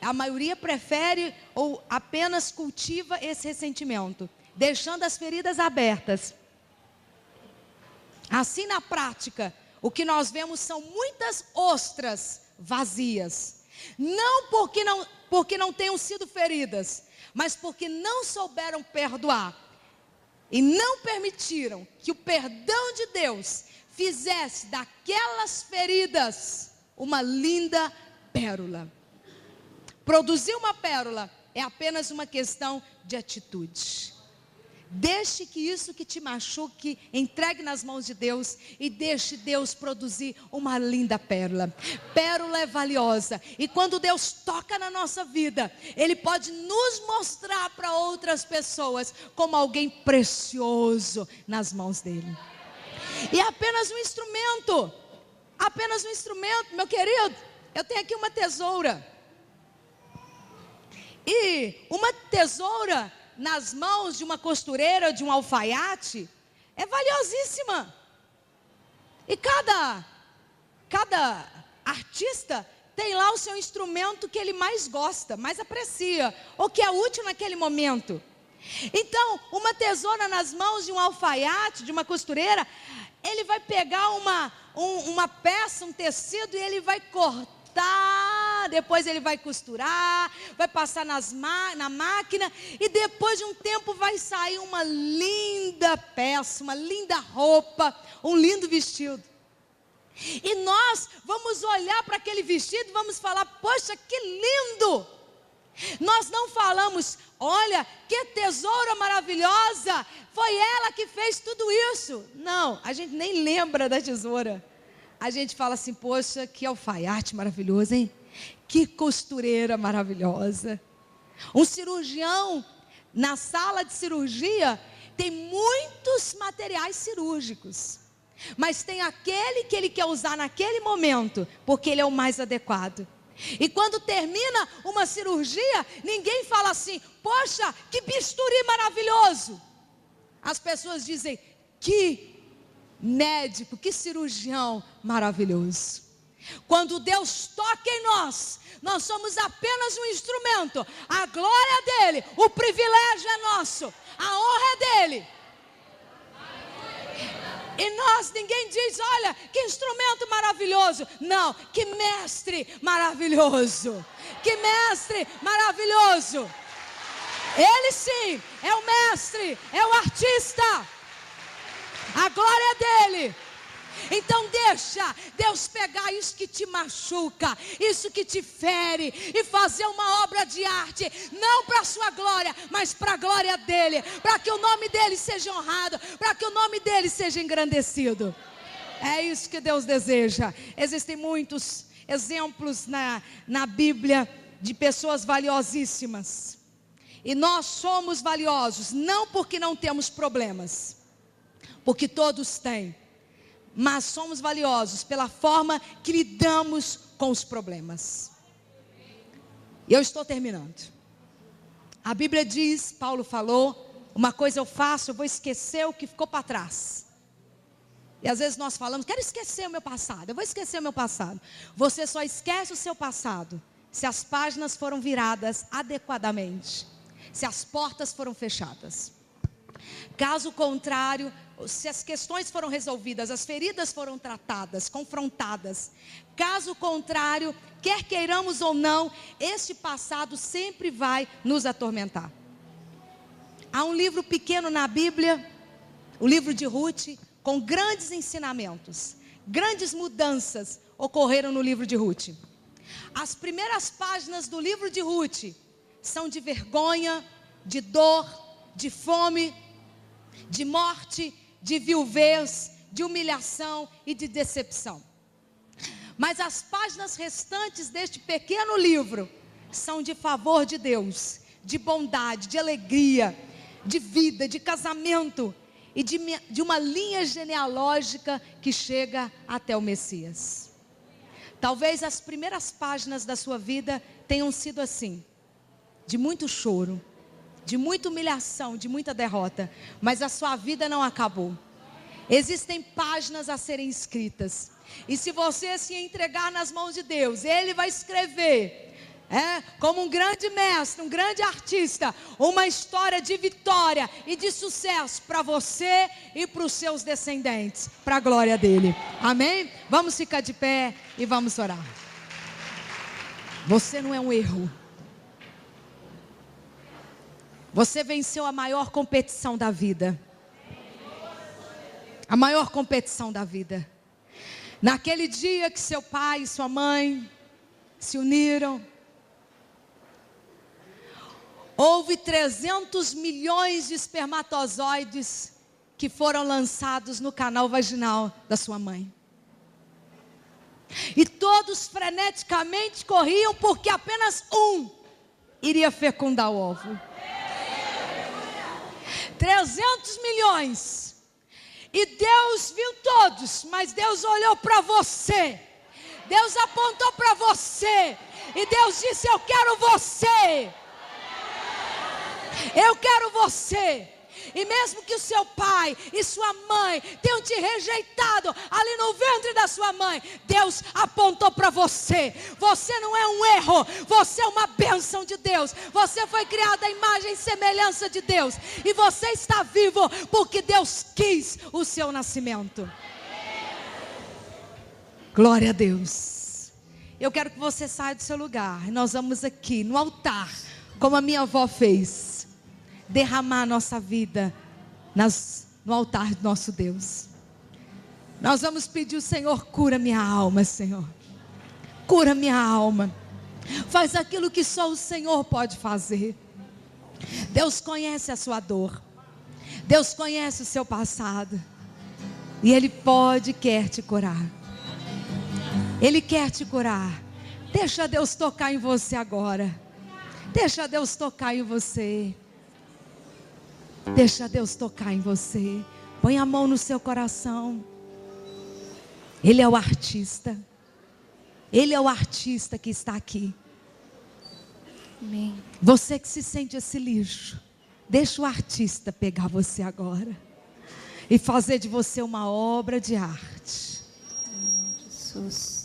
A maioria prefere ou apenas cultiva esse ressentimento, deixando as feridas abertas. Assim, na prática, o que nós vemos são muitas ostras vazias. Não porque não tenham sido feridas, mas porque não souberam perdoar. E não permitiram que o perdão de Deus fizesse daquelas feridas uma linda pérola. Produzir uma pérola é apenas uma questão de atitude. Deixe que isso que te machuque, entregue nas mãos de Deus e deixe Deus produzir uma linda pérola. Pérola é valiosa e quando Deus toca na nossa vida, Ele pode nos mostrar para outras pessoas como alguém precioso nas mãos dEle. E é apenas um instrumento, meu querido. Eu tenho aqui uma tesoura. E uma tesoura nas mãos de uma costureira, de um alfaiate, é valiosíssima. E cada artista tem lá o seu instrumento que ele mais gosta, mais aprecia, ou que é útil naquele momento. Então, uma tesoura nas mãos de um alfaiate, de uma costureira, ele vai pegar uma peça, um tecido, e ele vai cortar, depois ele vai costurar, vai passar na máquina, e depois de um tempo vai sair uma linda peça, uma linda roupa, um lindo vestido. E nós vamos olhar para aquele vestido e vamos falar: poxa, que lindo! Nós não falamos: olha, que tesoura maravilhosa, foi ela que fez tudo isso. Não, a gente nem lembra da tesoura. A gente fala assim: poxa, que alfaiate maravilhoso, hein? Que costureira maravilhosa. Um cirurgião, na sala de cirurgia, tem muitos materiais cirúrgicos, mas tem aquele que ele quer usar naquele momento, porque ele é o mais adequado. E quando termina uma cirurgia, ninguém fala assim: poxa, que bisturi maravilhoso. As pessoas dizem: que médico, que cirurgião maravilhoso. Quando Deus toca em nós, nós somos apenas um instrumento. A glória é dele, o privilégio é nosso, a honra é dele. E nós, ninguém diz: olha, que instrumento maravilhoso. Não, que mestre maravilhoso. Que mestre maravilhoso. Ele sim, é o mestre, é o artista. A glória é dele. Então deixa Deus pegar isso que te machuca, isso que te fere, e fazer uma obra de arte, não para a sua glória, mas para a glória dele, para que o nome dele seja honrado, para que o nome dele seja engrandecido. É isso que Deus deseja. Existem muitos exemplos na Bíblia de pessoas valiosíssimas. E nós somos valiosos, não porque não temos problemas, porque todos têm. Mas somos valiosos pela forma que lidamos com os problemas. E eu estou terminando. A Bíblia diz, Paulo falou: uma coisa eu faço, eu vou esquecer o que ficou para trás. E às vezes nós falamos: quero esquecer o meu passado, eu vou esquecer o meu passado. Você só esquece o seu passado se as páginas foram viradas adequadamente, se as portas foram fechadas. Caso contrário, se as questões foram resolvidas, as feridas foram tratadas, confrontadas. Caso contrário, quer queiramos ou não, este passado sempre vai nos atormentar. Há um livro pequeno na Bíblia, o livro de Ruth, com grandes ensinamentos. Grandes mudanças ocorreram no livro de Ruth. As primeiras páginas do livro de Ruth são de vergonha, de dor, de fome, de morte, de viuvez, de humilhação e de decepção. Mas as páginas restantes deste pequeno livro são de favor de Deus, de bondade, de alegria, de vida, de casamento e de uma linha genealógica que chega até o Messias. Talvez as primeiras páginas da sua vida tenham sido assim, de muito choro, de muita humilhação, de muita derrota, mas a sua vida não acabou. Existem páginas a serem escritas, e se você se entregar nas mãos de Deus, Ele vai escrever, como um grande mestre, um grande artista, uma história de vitória e de sucesso para você e para os seus descendentes, para a glória dele. Amém? Vamos ficar de pé e vamos orar. Você não é um erro. Você venceu a maior competição da vida. A maior competição da vida. Naquele dia que seu pai e sua mãe se uniram, houve 300 milhões de espermatozoides que foram lançados no canal vaginal da sua mãe. E todos freneticamente corriam porque apenas um iria fecundar o óvulo. 300 milhões. E Deus viu todos, mas Deus olhou para você. Deus apontou para você. E Deus disse: eu quero você. Eu quero você. E mesmo que o seu pai e sua mãe tenham te rejeitado ali no ventre da sua mãe, Deus apontou para você. Você não é um erro, você é uma bênção de Deus. Você foi criado à imagem e semelhança de Deus. E você está vivo porque Deus quis o seu nascimento. Glória a Deus. Eu quero que você saia do seu lugar. Nós vamos aqui no altar, como a minha avó fez, derramar nossa vida no altar do nosso Deus. Nós vamos pedir: o Senhor, cura minha alma, Senhor. Cura minha alma. Faz aquilo que só o Senhor pode fazer. Deus conhece a sua dor. Deus conhece o seu passado. E Ele pode e quer te curar. Ele quer te curar. Deixa Deus tocar em você agora. Deixa Deus tocar em você. Deixa Deus tocar em você. Põe a mão no seu coração. Ele é o artista. Ele é o artista que está aqui. Amém. Você que se sente esse lixo, deixa o artista pegar você agora e fazer de você uma obra de arte. Amém, Jesus.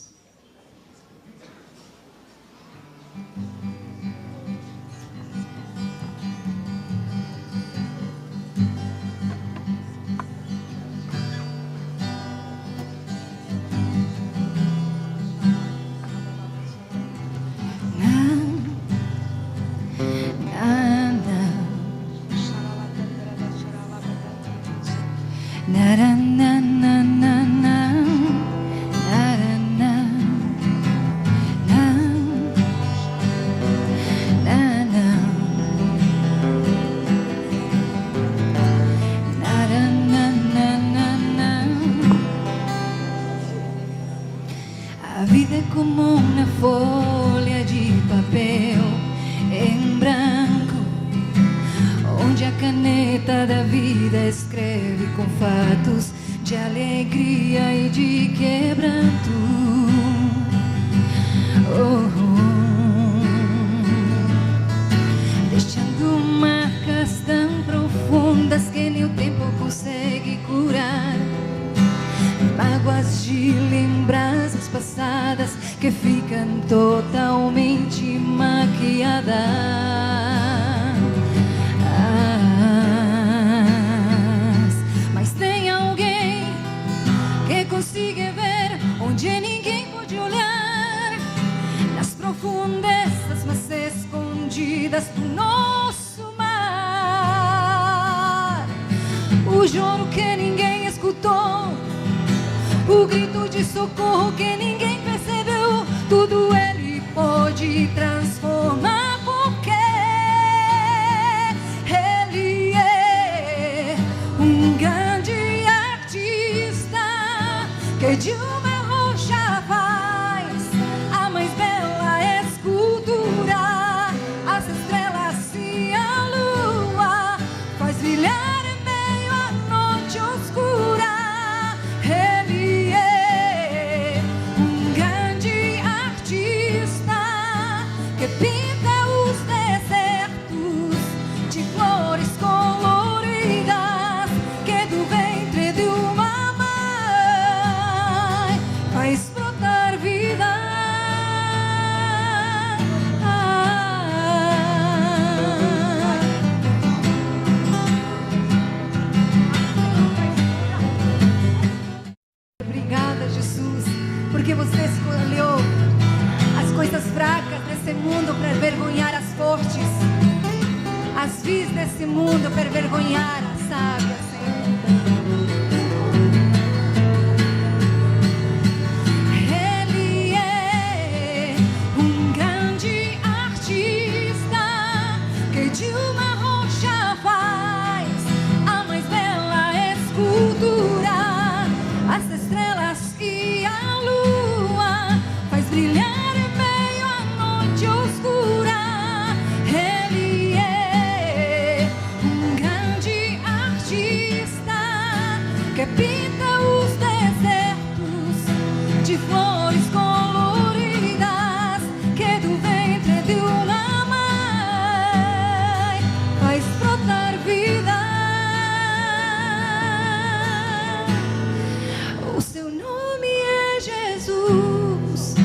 A vida é como uma folha de papel em branco, onde a caneta da vida escreve com fatos de alegria e de quebranto. Deixando marcas tão profundas que nem o tempo consegue curar. Mágoas de lembranças passadas que ficam totalmente maquiadas. Mas tem alguém que consiga ver onde ninguém pode olhar, nas profundezas mas escondidas do nosso mar. O choro que ninguém escutou, o grito de socorro que ninguém percebeu, tudo Ele pode transformar, porque Ele é um grande artista que de uma rocha faz a mais bela escultura. As estrelas e a lua faz brilhar em meio à noite escura. Pinta os desertos de flores coloridas, que do ventre de uma mãe faz brotar vida. Obrigada, Jesus, porque você escolheu as coisas fracas desse mundo para envergonhar as fortes, as vis desse mundo para envergonhar as sábias, Senhor. Ele é um grande artista que de uma rocha faz a mais bela escultura. As estrelas e a lua faz brilhar oscura. Ele é um grande artista que pinta os desertos de flores coloridas, que do ventre de uma mãe faz brotar vida. O seu nome é Jesus.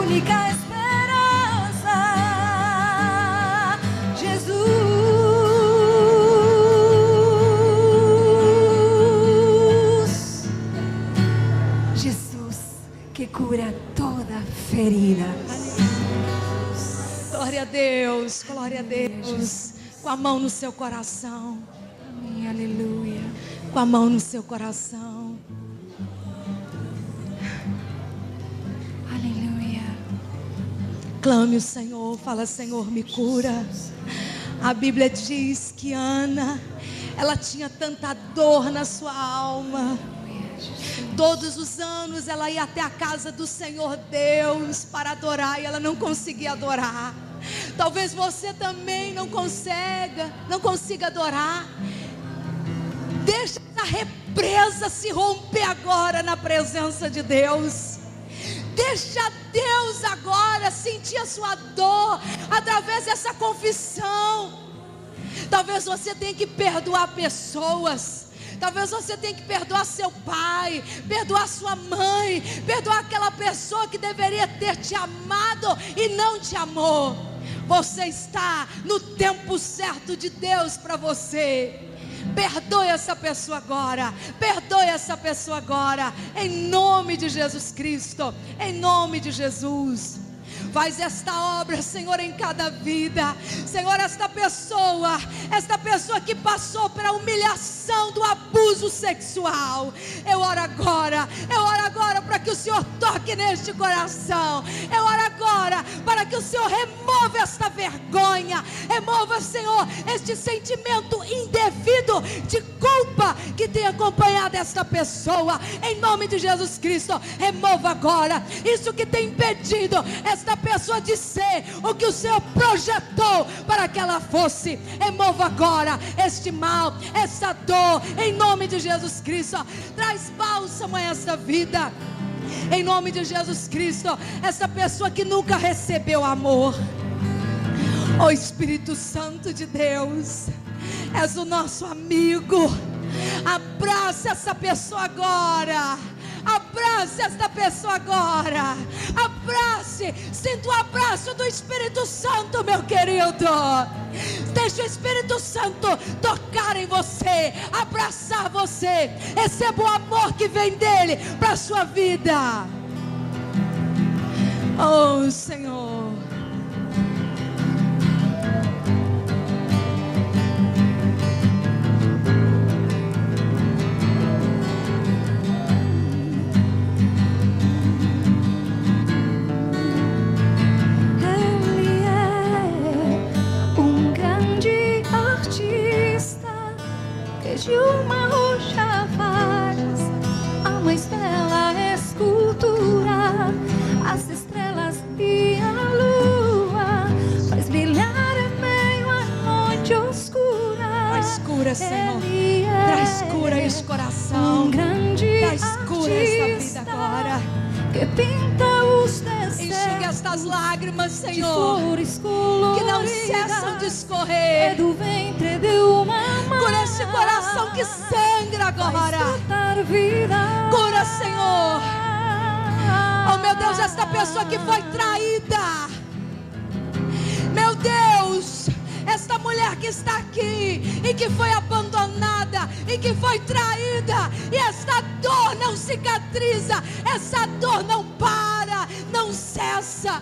Única esperança. ferida. Glória a Deus, glória a Deus. Com a mão no seu coração. Amém, aleluia. Com a mão no seu coração. Aleluia. Clame o Senhor, fala: Senhor, me cura. A Bíblia diz que Ana, ela tinha tanta dor na sua alma. Todos os anos ela ia até a casa do Senhor Deus para adorar e ela não conseguia adorar. Talvez você também não consiga adorar. Deixa essa represa se romper agora na presença de Deus. Deixa Deus agora sentir a sua dor através dessa confissão. Talvez você tenha que perdoar pessoas. Talvez você tenha que perdoar seu pai, perdoar sua mãe, perdoar aquela pessoa que deveria ter te amado e não te amou. Você está no tempo certo de Deus para você. Perdoe essa pessoa agora. Perdoe essa pessoa agora. Em nome de Jesus Cristo. Em nome de Jesus. Faz esta obra, Senhor, em cada vida. Senhor, esta pessoa que passou pela humilhação do abuso sexual, eu oro agora para que o Senhor toque neste coração. Eu oro agora para que o Senhor remova esta vergonha, remova, Senhor, este sentimento indevido de culpa que tem acompanhado esta pessoa. Em nome de Jesus Cristo, remova agora isso que tem impedido esta pessoa de ser o que o Senhor projetou para que ela fosse. Remova agora este mal, essa dor, em nome de Jesus Cristo. Traz bálsamo a essa vida, em nome de Jesus Cristo. Essa pessoa que nunca recebeu amor, ó Espírito Santo de Deus, és o nosso amigo. Abraça essa pessoa agora. Abrace esta pessoa agora. Abrace. Sinta o abraço do Espírito Santo, meu querido. Deixa o Espírito Santo tocar em você, abraçar você. Receba o amor que vem dele para a sua vida. Oh, Senhor. De uma rocha faz a mais bela escultura, as estrelas e a lua, faz brilhar em meio à noite oscura. Traz cura, Senhor. Traz cura a este coração. Traz cura a esta vida agora. Que pinta os desertos, enxuga estas lágrimas, Senhor, que não cessam de escorrer. É do ventre de uma mãe. Cura este coração que sangra agora. Cura, Senhor. Oh, meu Deus, esta pessoa que foi traída. Meu Deus, esta mulher que está aqui e que foi abandonada e que foi traída, e esta dor não cicatriza, essa dor não para, não cessa.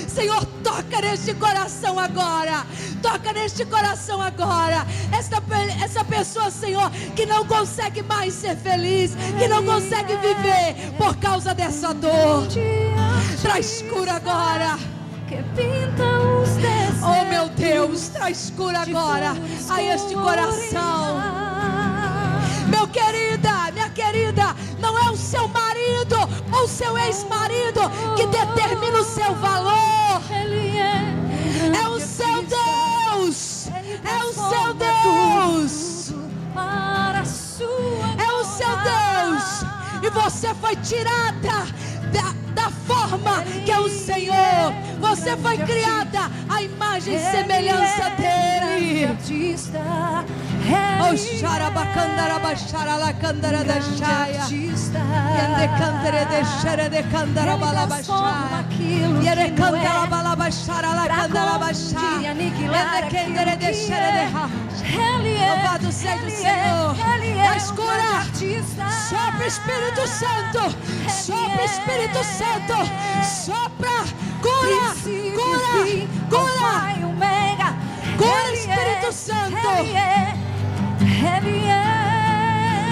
Senhor, toca neste coração agora. Toca neste coração agora. Essa pessoa, Senhor, que não consegue mais ser feliz, que não consegue viver por causa dessa dor. Traz cura agora. Oh, meu Deus, traz cura agora a este coração. Meu querida, minha querida, não é o seu marido ou o seu ex-marido que determina o seu valor. É o seu Deus. É o seu Deus. É o seu Deus. E você foi tirada da forma que é o Senhor. Você foi criada à imagem e semelhança dele. Oh, xarabacandara baixara candara da chaia. Yande cantere de xere de candara balabaixara. Yere candara balabaixara la candara baixara. para aquilo que é. Ele é, Louvado seja o Ele Senhor. Ele é Mas um cura. grande artista. Sopra, Espírito Santo. Sopra, Espírito Santo. Sopra. Cura. Princípio, Cura. fim, Cura. Alfa e Omega. Cura, Ele Espírito é, Santo. Ele é.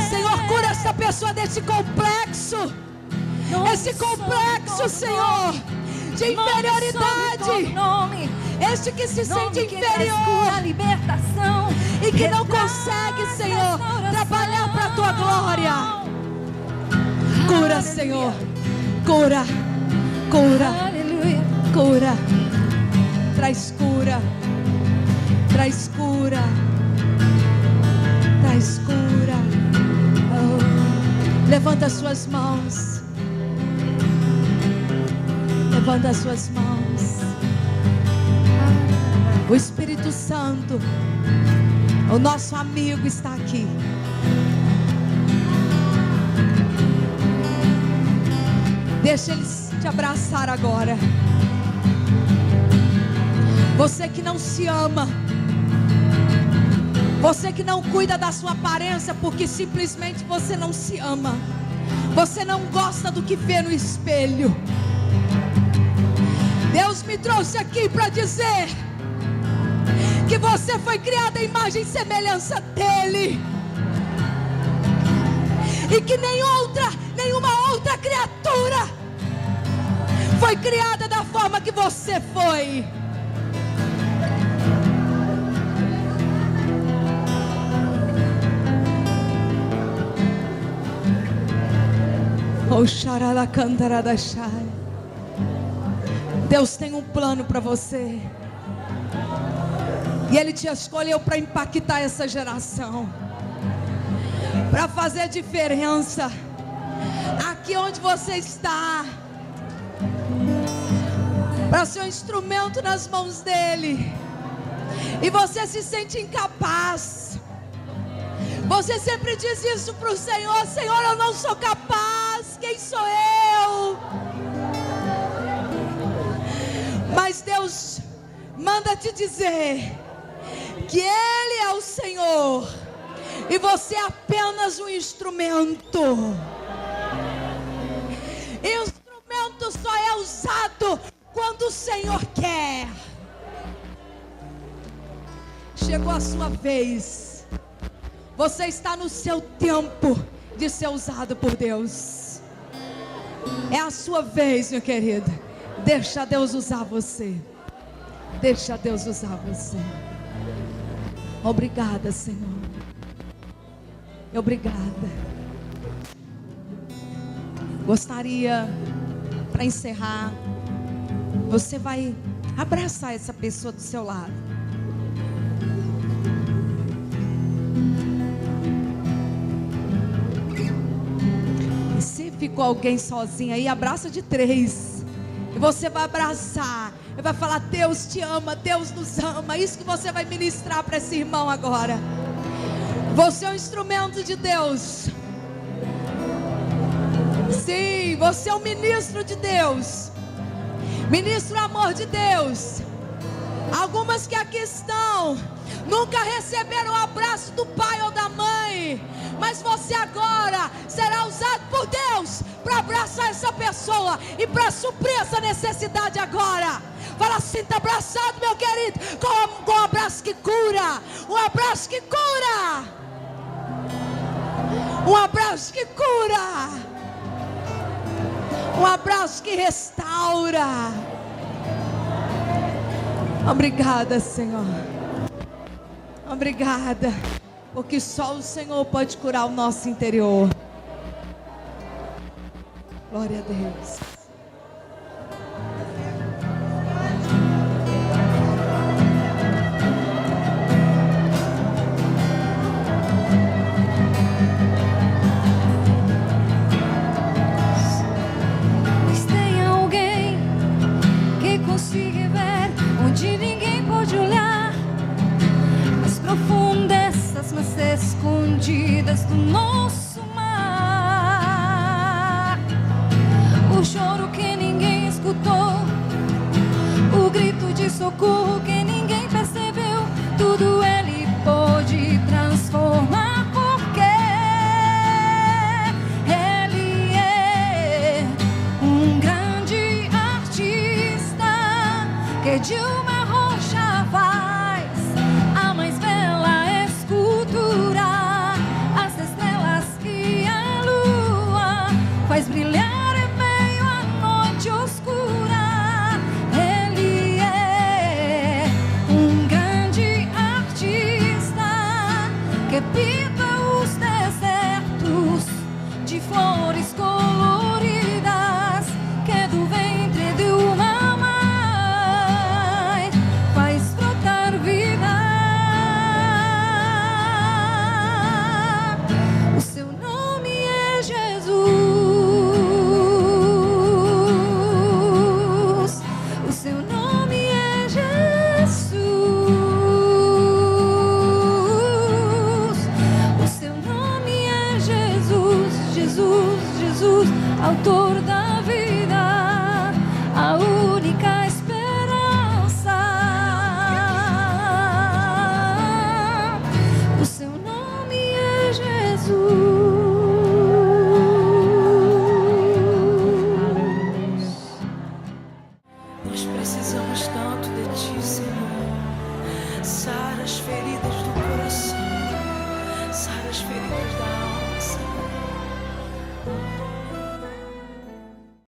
Senhor, cura essa pessoa desse complexo. Esse complexo, Senhor, de inferioridade. Este que se sente inferior libertação, e que não consegue, Senhor, trabalhar para a tua glória. Cura, Senhor. Cura. Cura. Aleluia. Cura. Traz cura. Traz cura. Traz cura. Oh. Levanta as suas mãos. Levanta as suas mãos. O Espírito Santo, o nosso amigo, está aqui. Deixa ele te abraçar agora. Você que não se ama, você que não cuida da sua aparência porque simplesmente você não se ama, você não gosta do que vê no espelho. Deus me trouxe aqui para dizer que você foi criada à imagem e semelhança dele, e que nenhuma outra criatura foi criada da forma que você foi. Oh, xarala cantara da xai. Deus tem um plano para você. E Ele te escolheu para impactar essa geração, para fazer diferença aqui onde você está, para ser um instrumento nas mãos dEle. E você se sente incapaz. Você sempre diz isso para o Senhor: Senhor, eu não sou capaz, quem sou eu? Mas Deus manda te dizer que Ele é o Senhor e você é apenas um instrumento. E o instrumento só é usado quando o Senhor quer. Chegou a sua vez. Você está no seu tempo de ser usado por Deus. É a sua vez, meu querido. Deixa Deus usar você. Deixa Deus usar você. Obrigada, Senhor. Obrigada. Gostaria, para encerrar, você vai abraçar essa pessoa do seu lado. E se ficou alguém sozinho aí, abraça de 3. E você vai abraçar. E vai falar: Deus te ama, Deus nos ama. Isso que você vai ministrar para esse irmão agora. Você é um instrumento de Deus. Sim, você é um ministro de Deus. Ministro do amor de Deus. Algumas que aqui estão nunca receberam o abraço do pai ou da mãe, mas você agora será usado por Deus para abraçar essa pessoa e para suprir essa necessidade agora. Fala assim: está abraçado, meu querido, com um abraço que cura. Um abraço que cura. Um abraço que cura. Um abraço que restaura. Obrigada, Senhor. Obrigada, porque só o Senhor pode curar o nosso interior. Glória a Deus. Mas tem alguém que consiga ver onde ninguém pode olhar, as profundezas, mas escondidas do nosso mar. O choro que ninguém escutou, o grito de socorro que ninguém percebeu. que de uma rocha faz a mais bela escultura, as estrelas e a lua faz brilhar em meio à noite oscura. Ele é um grande artista que pinta os desertos de flores coloridas, que do ventre de uma mãe faz brotar vida. O seu nome é Jesus. O seu nome é Jesus. O seu nome é Jesus. Jesus, Jesus, autor da vida, a única esperança. O seu nome é Jesus. Nós precisamos tanto de Ti, Senhor.